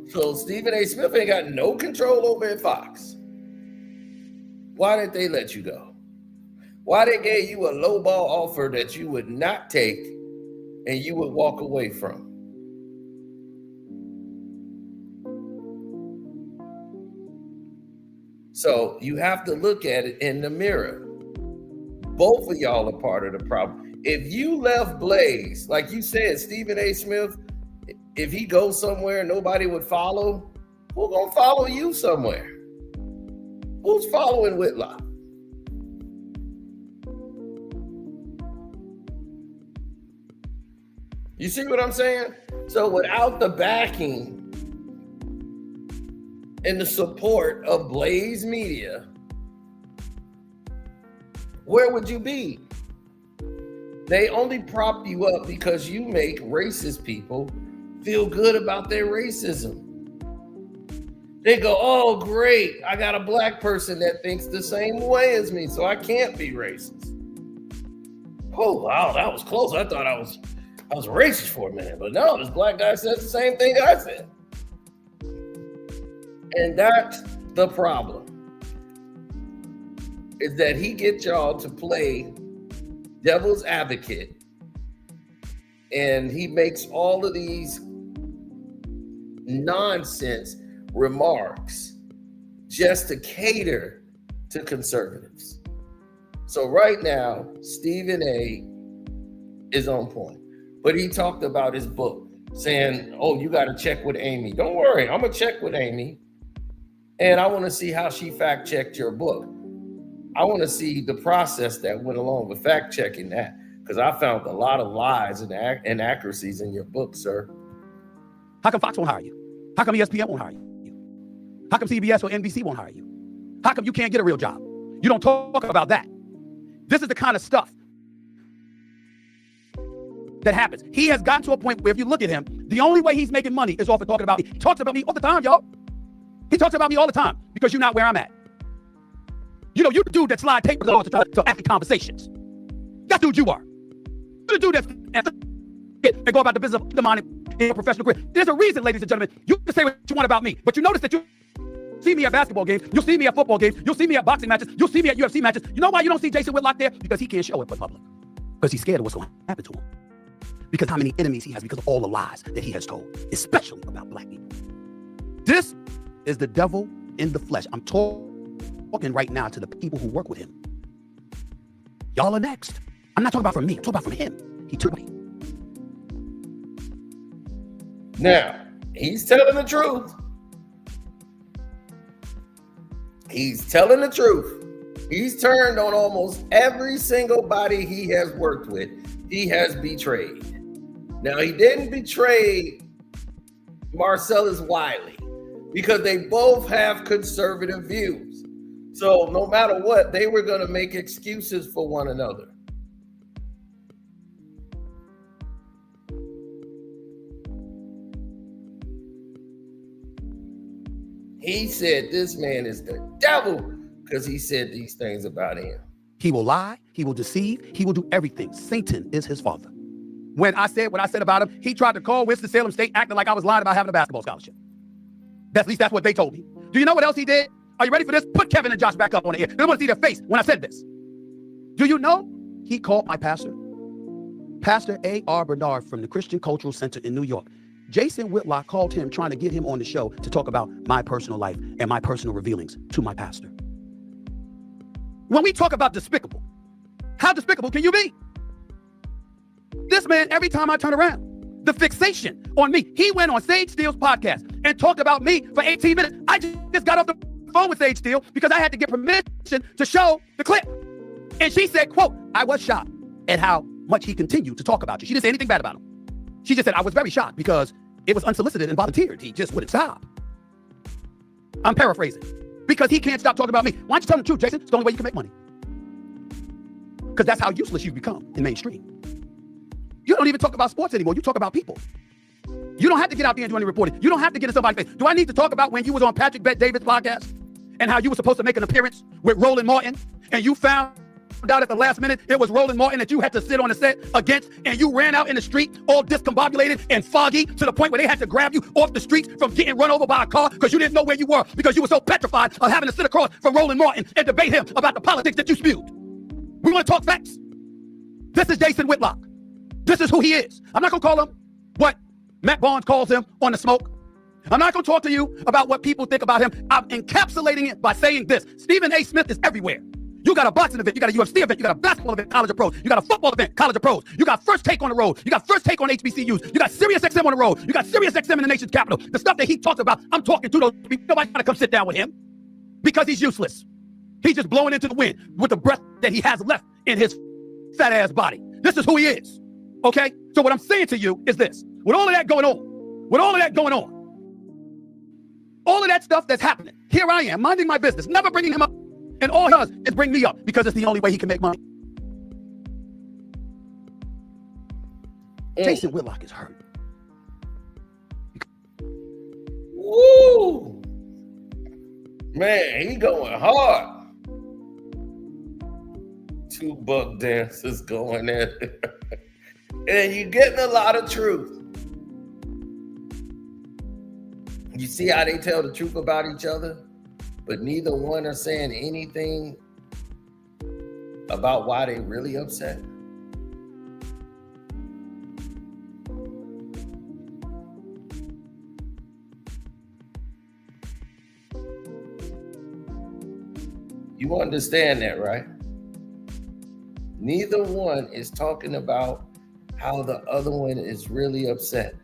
[SPEAKER 1] So Stephen A. Smith ain't got no control over at Fox. Why did they let you go? Why they gave you a lowball offer that you would not take and you would walk away from? So you have to look at it in the mirror. Both of y'all are part of the problem. If you left Blaze, like you said, Stephen A. Smith, if he goes somewhere and nobody would follow, who's gonna follow you somewhere? Who's following Whitlock? You see what I'm saying? So without the backing and the support of Blaze Media, where would you be? They only prop you up because you make racist people feel good about their racism. They go, oh, great, I got a black person that thinks the same way as me, so I can't be racist. Oh, wow, that was close. I thought I was racist for a minute, but no, this black guy says the same thing I said. And that's the problem, is that he gets y'all to play devil's advocate, and he makes all of these nonsense remarks just to cater to conservatives. So right now, Stephen A. is on point. But he talked about his book, saying, oh, you got to check with Amy. Don't worry, I'm going to check with Amy. And I want to see how she fact-checked your book. I want to see the process that went along with fact-checking that, because I found a lot of lies and inaccuracies in your book, sir.
[SPEAKER 5] How come Fox won't hire you? How come ESPN won't hire you? How come CBS or NBC won't hire you? How come you can't get a real job? You don't talk about that. This is the kind of stuff that happens. He has gotten to a point where if you look at him, the only way he's making money is off of talking about me. He talks about me all the time, y'all. He talks about me all the time because you're not where I'm at. You know, you're the dude that slide papers on to athlete conversations. That's the dude you are. You're the dude that's and go about the business of undermining in your professional career. There's a reason, ladies and gentlemen, you can say what you want about me, but you notice that you see me at basketball games, you'll see me at football games, you'll see me at boxing matches, you'll see me at UFC matches. You know why you don't see Jason Whitlock there? Because he can't show it for the public. Because he's scared of what's going to happen to him. Because how many enemies he has because of all the lies that he has told, especially about black people. This is the devil in the flesh. I'm talking right now to the people who work with him. Y'all are next. I'm not talking about from me. I'm talking about from him. He took me.
[SPEAKER 1] Now, he's telling the truth. He's telling the truth. He's turned on almost every single body he has worked with. He has betrayed. Now, he didn't betray Marcellus Wiley because they both have conservative views. So no matter what, they were going to make excuses for one another. He said this man is the devil because he said these things about him.
[SPEAKER 5] He will lie, he will deceive, he will do everything. Satan is his father. When I said what I said about him, he tried to call Winston-Salem State acting like I was lying about having a basketball scholarship. At least that's what they told me. Do you know what else he did? Are you ready for this? Put Kevin and Josh back up on the air. They want to see their face when I said this. Do you know he called my pastor, Pastor A.R. Bernard from the Christian Cultural Center in New York. Jason Whitlock called him trying to get him on the show to talk about my personal life and my personal revealings to my pastor. When we talk about despicable, how despicable can you be? This man, every time I turn around, the fixation on me, he went on Sage Steele's podcast and talked about me for 18 minutes. I just got off the phone with Sage Steele because I had to get permission to show the clip. And she said, quote, I was shocked at how much he continued to talk about you. She didn't say anything bad about him. She just said, I was very shocked because it was unsolicited and volunteered. He just wouldn't stop. I'm paraphrasing. Because he can't stop talking about me. Why don't you tell him the truth, Jason? It's the only way you can make money. Because that's how useless you've become in mainstream. You don't even talk about sports anymore. You talk about people. You don't have to get out there and do any reporting. You don't have to get in somebody's face. Do I need to talk about when you was on Patrick Bet-David's podcast and how you were supposed to make an appearance with Roland Martin and you found out at the last minute it was Roland Martin that you had to sit on the set against, and you ran out in the street all discombobulated and foggy to the point where they had to grab you off the streets from getting run over by a car because you didn't know where you were because you were so petrified of having to sit across from Roland Martin and debate him about the politics that you spewed. We want to talk facts. This is Jason Whitlock. This is who he is. I'm not going to call him what Matt Barnes calls him on the smoke. I'm not going to talk to you about what people think about him. I'm encapsulating it by saying this. Stephen A. Smith is everywhere. You got a boxing event, you got a UFC event, you got a basketball event, College of Pros, you got a football event, College of Pros, you got First Take on the road, you got First Take on HBCUs, you got Sirius XM on the road, you got Sirius XM in the nation's capital. The stuff that he talks about, I'm talking to those people. Nobody got to come sit down with him because he's useless. He's just blowing into the wind with the breath that he has left in his fat ass body. This is who he is. Okay? So what I'm saying to you is this. With all of that going on, all of that stuff that's happening, here I am, minding my business, never bringing him up. And all he does is bring me up because it's the only way he can make money. Jason Whitlock is hurt.
[SPEAKER 1] Woo! Man, he going hard. Two buck dancers going at it. And you're getting a lot of truth. You see how they tell the truth about each other, but neither one are saying anything about why they really upset. You understand that, right? Neither one is talking about how the other one is really upset.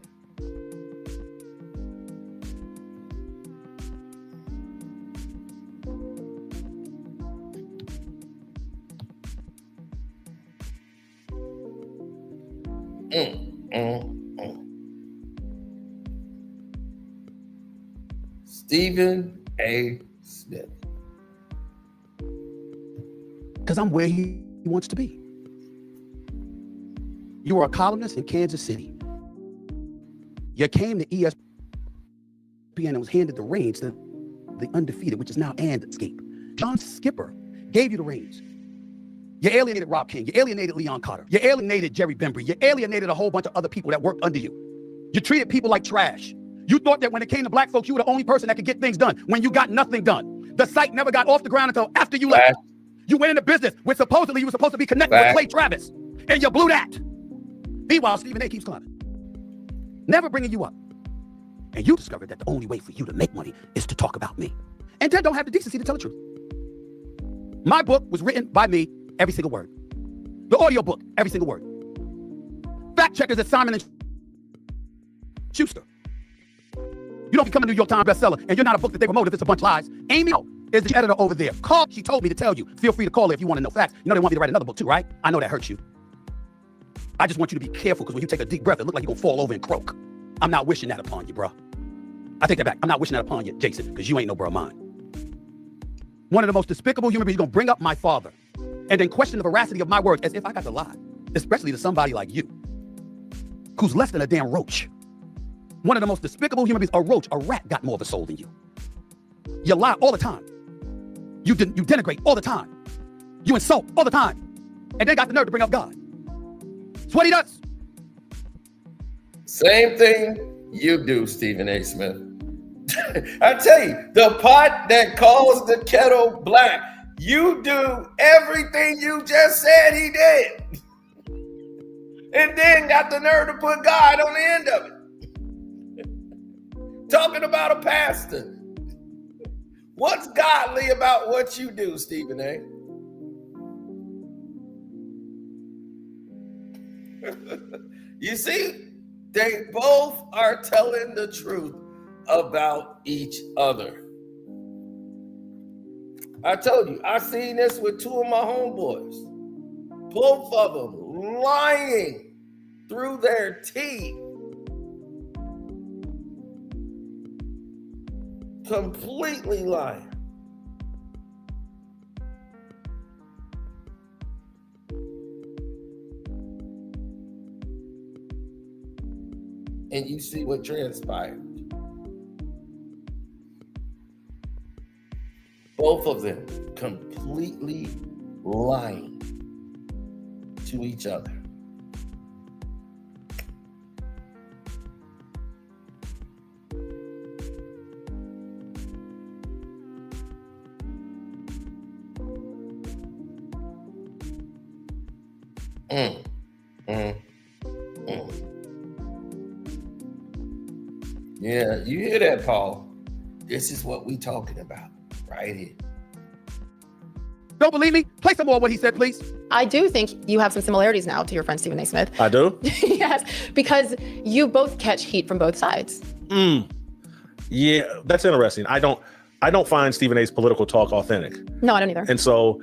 [SPEAKER 1] Stephen A. Smith.
[SPEAKER 5] Because I'm where he wants to be. You were a columnist in Kansas City. You came to ESPN and was handed the reins to the undefeated, which is now Escape. John Skipper gave you the reins. You alienated Rob King. You alienated Leon Carter. You alienated Jerry Bembry. You alienated a whole bunch of other people that worked under you. You treated people like trash. You thought that when it came to black folks, you were the only person that could get things done when you got nothing done. The site never got off the ground until after you left. You went into business with supposedly you were supposed to be connected with Clay Travis, and you blew that. Meanwhile, Stephen A. keeps climbing, never bringing you up. And you discovered that the only way for you to make money is to talk about me. And then don't have the decency to tell the truth. My book was written by me, every single word. The audio book, every single word. Fact checkers at Simon & Schuster. You don't become a New York Times bestseller, and you're not a book that they promote if it's a bunch of lies. Amy is the editor over there. Call, she told me to tell you. Feel free to call her if you want to know facts. You know they want me to write another book too, right? I know that hurts you. I just want you to be careful, because when you take a deep breath, it looks like you're gonna fall over and croak. I'm not wishing that upon you, bro. I take that back. I'm not wishing that upon you, Jason, because you ain't no bro of mine. One of the most despicable human beings, gonna bring up my father and then question the veracity of my words as if I got to lie, especially to somebody like you, who's less than a damn roach. One of the most despicable human beings, a roach, a rat, got more of a soul than you. You lie all the time. You denigrate all the time. You insult all the time. And then got the nerve to bring up God. That's what he does.
[SPEAKER 1] Same thing you do, Stephen A. Smith. I tell you, the pot that calls the kettle black, you do everything you just said he did. And then got the nerve to put God on the end of it. Talking about a pastor. What's godly about what you do, Stephen A? You see, they both are telling the truth about each other. I told you, I seen this with two of my homeboys. Both of them lying through their teeth. Completely lying. And you see what transpired. Both of them completely lying to each other. Yeah, you hear that, Paul? This is what we talking about right here.
[SPEAKER 5] Don't believe me? Play some more of what he said, please.
[SPEAKER 3] I do think you have some similarities now to your friend Stephen A. Smith.
[SPEAKER 2] I do.
[SPEAKER 3] Yes, because you both catch heat from both sides.
[SPEAKER 2] Yeah, that's interesting. I don't find Stephen A's political talk authentic.
[SPEAKER 3] No, I don't either.
[SPEAKER 2] And so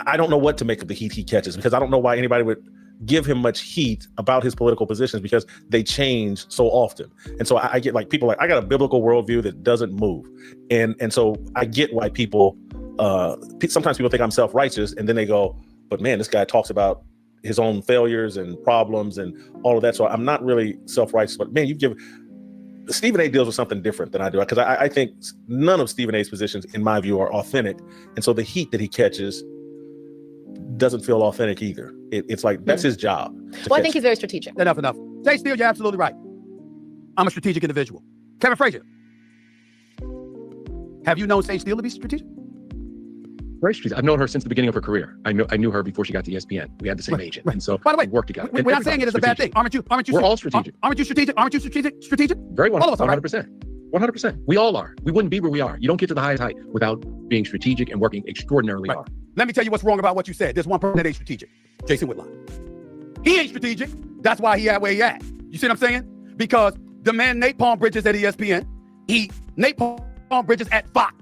[SPEAKER 2] I don't know what to make of the heat he catches, because I don't know why anybody would give him much heat about his political positions, because they change so often. And so I get like people like, I got a biblical worldview that doesn't move. And so I get why people, sometimes people think I'm self-righteous, and then they go, but man, this guy talks about his own failures and problems and all of that. So I'm not really self-righteous, but man, Stephen A deals with something different than I do, because I think none of Stephen A's positions, in my view, are authentic. And so the heat that he catches doesn't feel authentic either. It's like, that's his job.
[SPEAKER 3] Well, I think he's very strategic.
[SPEAKER 5] Enough. Jay Steele, you're absolutely right. I'm a strategic individual. Kevin Frazier, have you known Sage Steele to be strategic?
[SPEAKER 6] Very strategic. I've known her since the beginning of her career. I knew her before she got to ESPN. We had the same agent, and so
[SPEAKER 5] by the way,
[SPEAKER 6] we worked together.
[SPEAKER 5] We're not saying it is a bad thing. Aren't you?
[SPEAKER 6] We're all strategic.
[SPEAKER 5] Aren't you strategic? Aren't you strategic?
[SPEAKER 6] Very
[SPEAKER 5] All of us are, right?
[SPEAKER 6] 100%. 100%. We all are. We wouldn't be where we are. You don't get to the highest height without being strategic and working extraordinarily hard.
[SPEAKER 5] Let me tell you what's wrong about what you said. There's one person that ain't strategic. Jason Whitlock. He ain't strategic. That's why he at where he at. You see what I'm saying? Because the man napalm Bridges at ESPN, he napalm Bridges at Fox.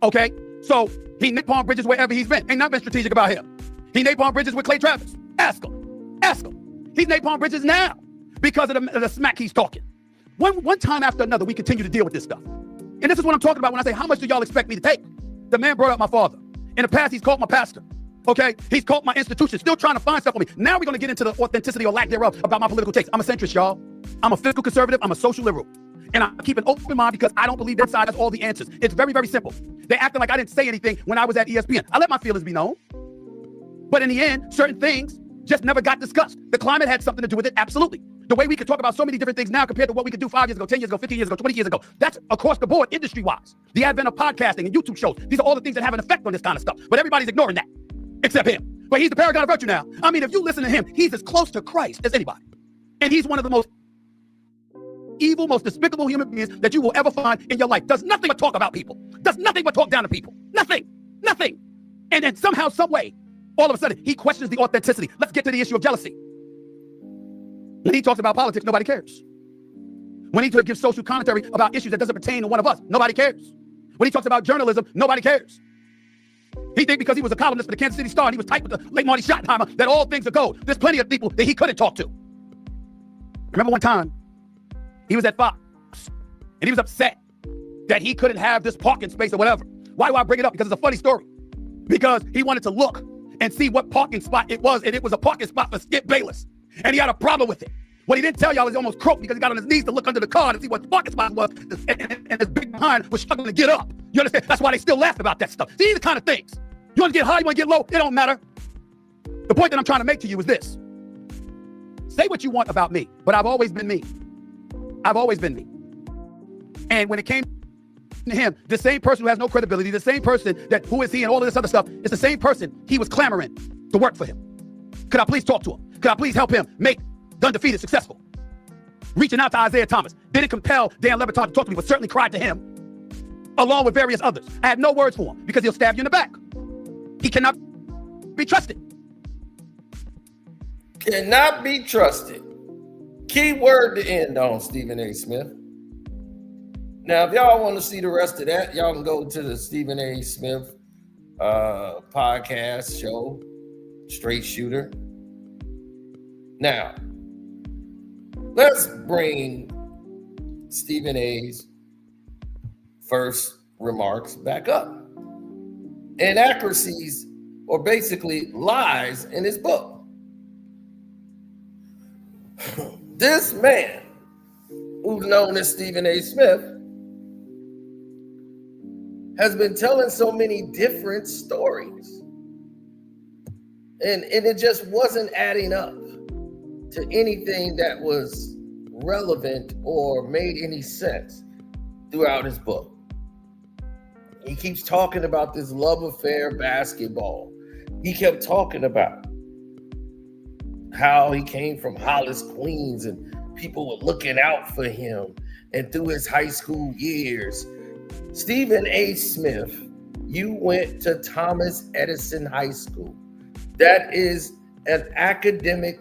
[SPEAKER 5] Okay? So he napalm Bridges wherever he's been. Ain't not been strategic about him. He napalm Bridges with Clay Travis. Ask him. He's napalm Bridges now because of the smack he's talking. One time after another, we continue to deal with this stuff. And this is what I'm talking about when I say, how much do y'all expect me to take? The man brought up my father. In the past, he's called my pastor. Okay? He's called my institution, still trying to find stuff on me. Now we're going to get into the authenticity or lack thereof about my political takes. I'm a centrist, y'all. I'm a fiscal conservative. I'm a social liberal. And I keep an open mind because I don't believe that side has all the answers. It's very, very simple. They acting like I didn't say anything when I was at ESPN. I let my feelings be known. But in the end, certain things just never got discussed. The climate had something to do with it, absolutely. The way we could talk about so many different things now compared to what we could do 5 years ago, 10 years ago, 15 years ago, 20 years ago. That's across the board, industry-wise. The advent of podcasting and YouTube shows. These are all the things that have an effect on this kind of stuff. But everybody's ignoring that, except him. But he's the paragon of virtue now. I mean, if you listen to him, he's as close to Christ as anybody. And he's one of the most evil, most despicable human beings that you will ever find in your life. Does nothing but talk about people. Does nothing but talk down to people. Nothing. And then somehow, some way, all of a sudden, he questions the authenticity. Let's get to the issue of jealousy. When he talks about politics, nobody cares. When he gives social commentary about issues that doesn't pertain to one of us, nobody cares. When he talks about journalism, nobody cares. He thinks because he was a columnist for the Kansas City Star and he was tight with the late Marty Schottenheimer that all things are gold. There's plenty of people that he couldn't talk to. Remember one time, he was at Fox and he was upset that he couldn't have this parking space or whatever. Why do I bring it up? Because it's a funny story. Because he wanted to look and see what parking spot it was, and it was a parking spot for Skip Bayless. And he had a problem with it. What he didn't tell y'all is he almost croaked because he got on his knees to look under the car to see what the parking spot was, and his big behind was struggling to get up. You understand? That's why they still laugh about that stuff. These are the kind of things. You want to get high, you want to get low, it don't matter. The point that I'm trying to make to you is this. Say what you want about me, but I've always been me. I've always been me. And when it came to him, the same person who has no credibility, the same person that who is he and all of this other stuff, is the same person he was clamoring to work for him. Could I please talk to him? Could I please help him make the undefeated successful? Reaching out to Isaiah Thomas. Didn't compel Dan Le Batard to talk to me, but certainly cried to him, along with various others. I had no words for him because he'll stab you in the back. He cannot be trusted.
[SPEAKER 1] Cannot be trusted. Key word to end on, Stephen A. Smith. Now, if y'all want to see the rest of that, y'all can go to the Stephen A. Smith podcast show, Straight Shooter. Now, let's bring Stephen A.'s first remarks back up. Inaccuracies, or basically lies, in his book. This man, who's known as Stephen A. Smith, has been telling so many different stories. And it just wasn't adding up to anything that was relevant or made any sense throughout his book. He keeps talking about this love affair basketball. He kept talking about how he came from Hollis, Queens, and people were looking out for him. and through his high school years. Stephen A. Smith, you went to Thomas Edison High School. That is an academic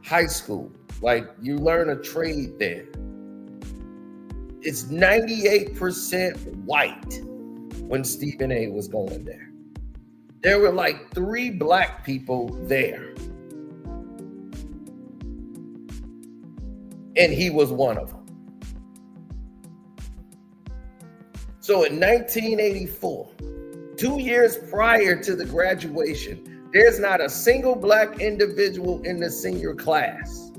[SPEAKER 1] high school. Like, you learn a trade there. It's 98% white when Stephen A. was going there. There were like 3 black people there. And he was one of them. So in 1984, 2 years prior to the graduation, there's not a single black individual in the senior class.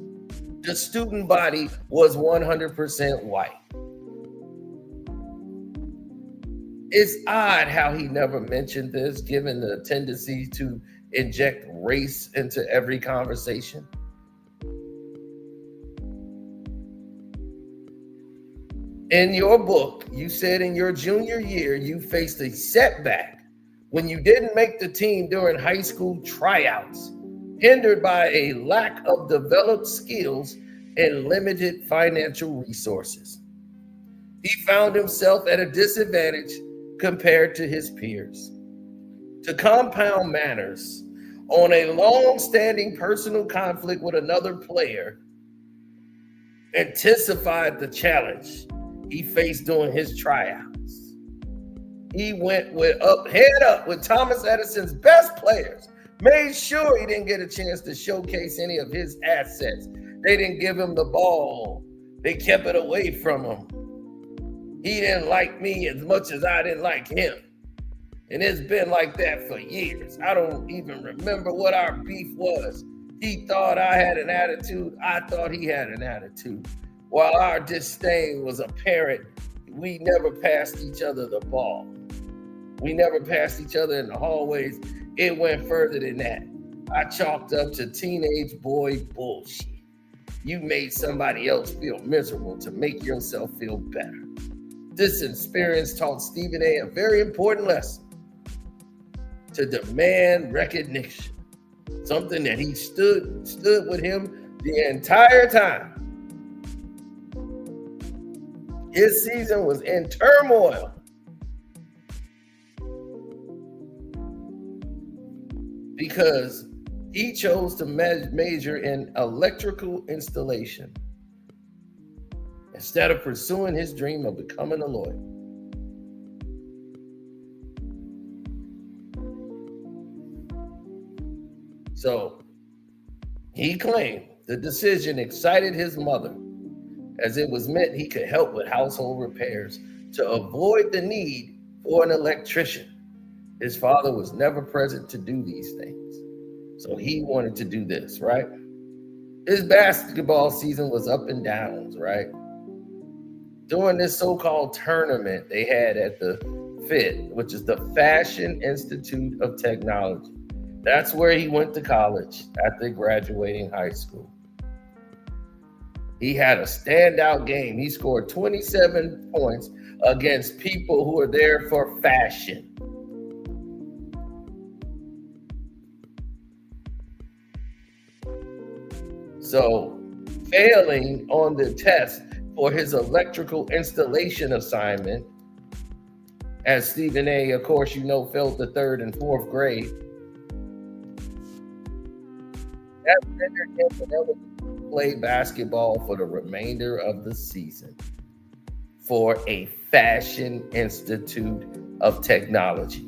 [SPEAKER 1] The student body was 100% white. It's odd how he never mentioned this, given the tendency to inject race into every conversation. In your book, you said in your junior year, you faced a setback when you didn't make the team during high school tryouts, hindered by a lack of developed skills and limited financial resources. He found himself at a disadvantage compared to his peers. To compound matters, on a long-standing personal conflict with another player intensified the challenge he faced during his tryouts. He went head up with Thomas Edison's best players, made sure he didn't get a chance to showcase any of his assets. They didn't give him the ball. They kept it away from him. He didn't like me as much as I didn't like him. And it's been like that for years. I don't even remember what our beef was. He thought I had an attitude. I thought he had an attitude. While our disdain was apparent, we never passed each other the ball. We never passed each other in the hallways. It went further than that. I chalked up to teenage boy bullshit. You made somebody else feel miserable to make yourself feel better. This experience taught Stephen A. a very important lesson: to demand recognition, something that he stood with him the entire time. His season was in turmoil. Because he chose to major in electrical installation instead of pursuing his dream of becoming a lawyer. So he claimed the decision excited his mother, as it was meant he could help with household repairs to avoid the need for an electrician. His father was never present to do these things, so he wanted to do this, right? His basketball season was up and downs, right? During this so-called tournament they had at the FIT, which is the Fashion Institute of Technology. That's where he went to college after graduating high school. He had a standout game. He scored 27 points against people who were there for fashion. So, failing on the test for his electrical installation assignment, as Stephen A., of course, you know, failed the 3rd and 4th grade, that rendered him unable to play basketball for the remainder of the season for a Fashion Institute of Technology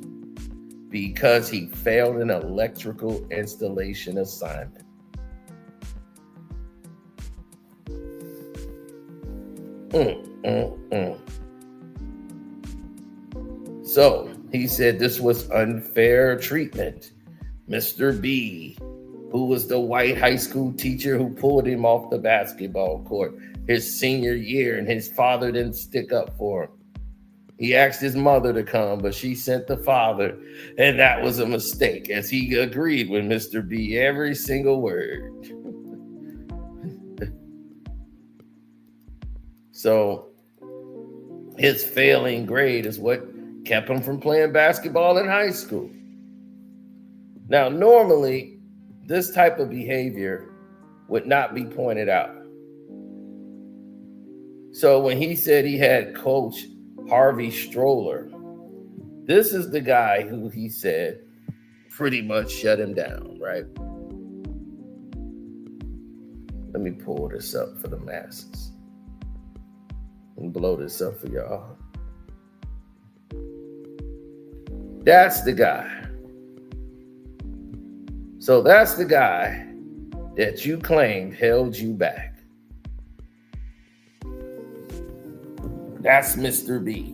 [SPEAKER 1] because he failed an electrical installation assignment. So he said this was unfair treatment. Mr. B, who was the white high school teacher who pulled him off the basketball court his senior year, and his father didn't stick up for him. He asked his mother to come, but she sent the father, and that was a mistake, as he agreed with Mr. B every single word. So his failing grade is what kept him from playing basketball in high school. Now, normally, this type of behavior would not be pointed out. So when he said he had Coach Harvey Stroller, this is the guy who he said pretty much shut him down, right? Let me pull this up for the masses and blow this up for y'all. That's the guy. So that's the guy that you claimed held you back. That's Mr. B.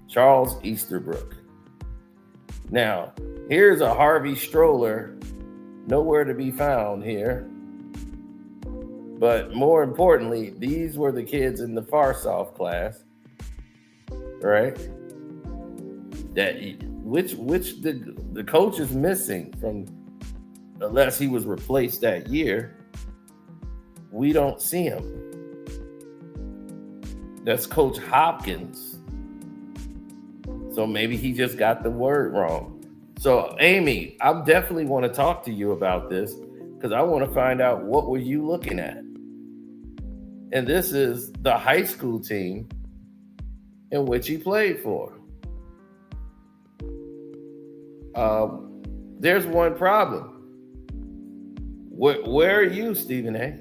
[SPEAKER 1] Charles Easterbrook. Now, here's a Harvey Stroller, nowhere to be found here. But more importantly, these were the kids in the Farsoft class, right? That which the coach is missing from, unless he was replaced that year. We don't see him. That's Coach Hopkins. So maybe he just got the word wrong. So Amy, I definitely want to talk to you about this because I want to find out what were you looking at. And this is the high school team in which he played for. There's one problem. Where are you, Stephen A?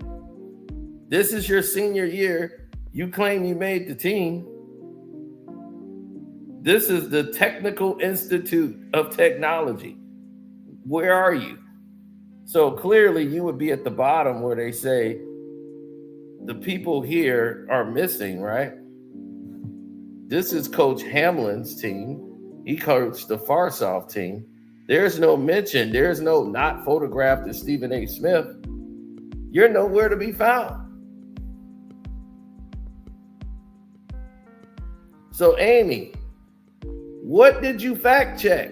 [SPEAKER 1] This is your senior year. You claim you made the team. This is the Technical Institute of Technology. Where are you? So clearly you would be at the bottom where they say the people here are missing, right? This is Coach Hamlin's team. He coached the Farsoft team. There's no mention. There's no not photographed as Stephen A. Smith. You're nowhere to be found. So Amy, what did you fact check?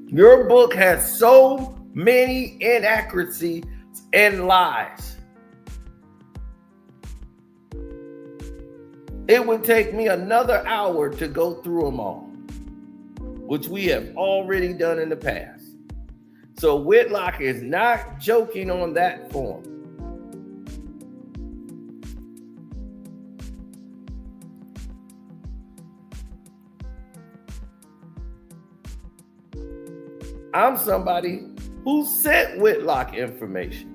[SPEAKER 1] Your book has so many inaccuracies and lies. It would take me another hour to go through them all, which we have already done in the past. So Whitlock is not joking on that form. I'm somebody who sent Whitlock information.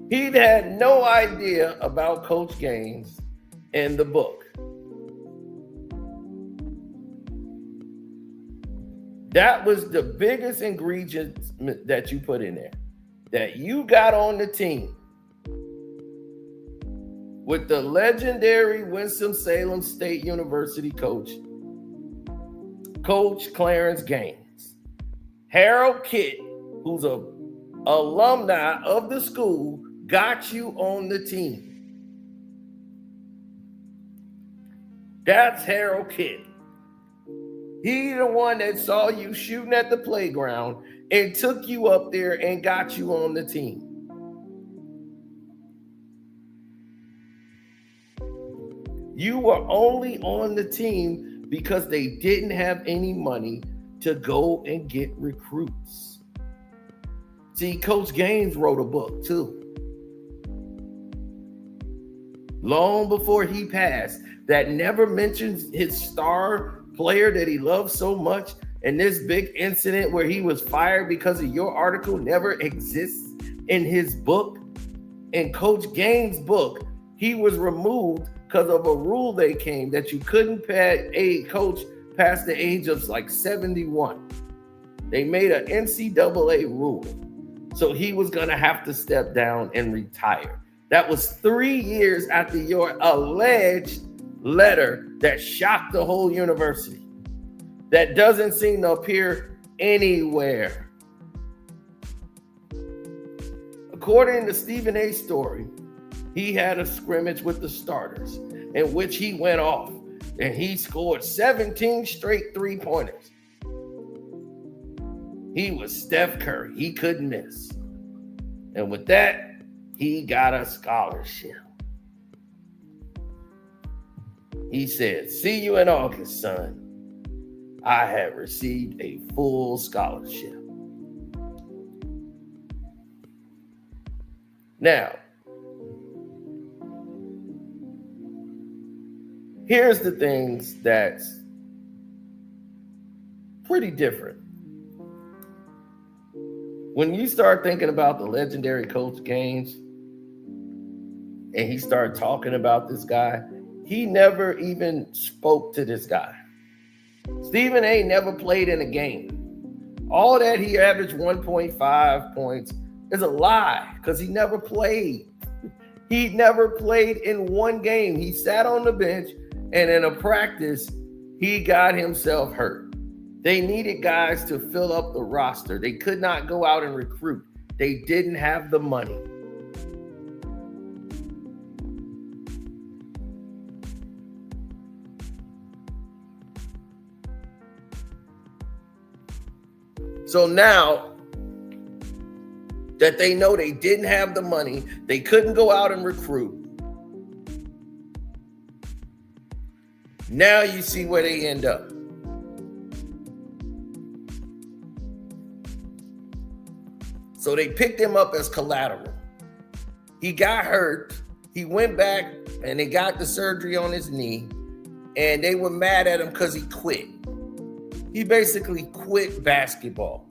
[SPEAKER 1] He'd had no idea about Coach Gaines and the book. That was the biggest ingredient that you put in there, that you got on the team with the legendary Winston-Salem State University coach, Coach Clarence Gaines. Harold Kitt, who's a alumni of the school, got you on the team. That's Harold Kitt. He the one that saw you shooting at the playground and took you up there and got you on the team. You were only on the team because they didn't have any money to go and get recruits. See, Coach Gaines wrote a book too. Long before he passed, that never mentions his star player that he loves so much, and this big incident where he was fired because of your article never exists in his book. In Coach Gaines' book, he was removed because of a rule they came that you couldn't pay a coach past the age of like 71. They made an NCAA rule. So he was going to have to step down and retire. That was 3 years after your alleged letter that shocked the whole university. That doesn't seem to appear anywhere. According to Stephen A.'s story, he had a scrimmage with the starters in which he went off and he scored 17 straight three-pointers. He was Steph Curry. He couldn't miss. And with that, he got a scholarship. He said, "See you in August, son. I have received a full scholarship." Now, here's the things that's pretty different. When you start thinking about the legendary Coach Gaines, and he started talking about this guy, he never even spoke to this guy. Stephen A. never played in a game. All that he averaged 1.5 points is a lie because he never played. He never played in one game. He sat on the bench, and in a practice, he got himself hurt. They needed guys to fill up the roster. They could not go out and recruit. They didn't have the money. So now that they know they didn't have the money, they couldn't go out and recruit. Now you see where they end up. So they picked him up as collateral. He got hurt. He went back and they got the surgery on his knee, and they were mad at him because he quit. He basically quit basketball.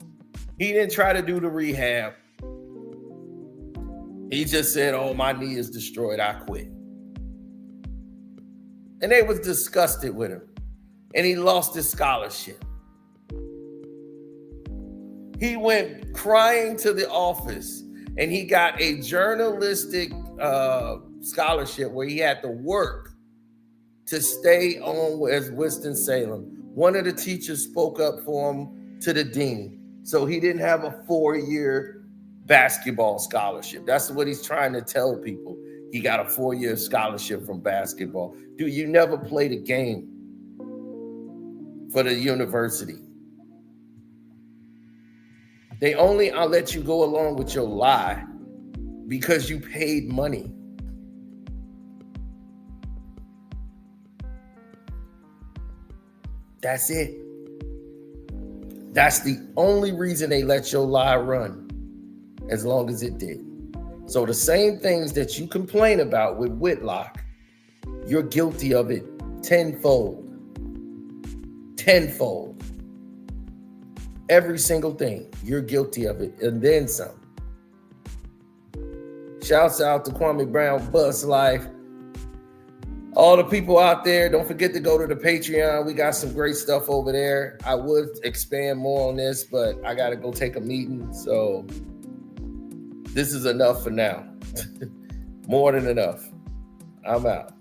[SPEAKER 1] He didn't try to do the rehab. He just said, "Oh, my knee is destroyed. I quit." And they was disgusted with him. And he lost his scholarship. He went crying to the office, and he got a journalistic scholarship where he had to work to stay on as Winston-Salem. One of the teachers spoke up for him to the dean. So he didn't have a 4-year basketball scholarship. That's what he's trying to tell people. He got a 4-year scholarship from basketball. Dude, you never played a game for the university. They only let you go along with your lie because you paid money. That's it. That's the only reason they let your lie run, as long as it did. So the same things that you complain about with Whitlock, you're guilty of it tenfold. Tenfold. Every single thing, you're guilty of it, and then some. Shouts out to Kwame Brown, Bus Life. All the people out there, don't forget to go to the Patreon. We got some great stuff over there. I would expand more on this, but I got to go take a meeting. So this is enough for now. More than enough. I'm out.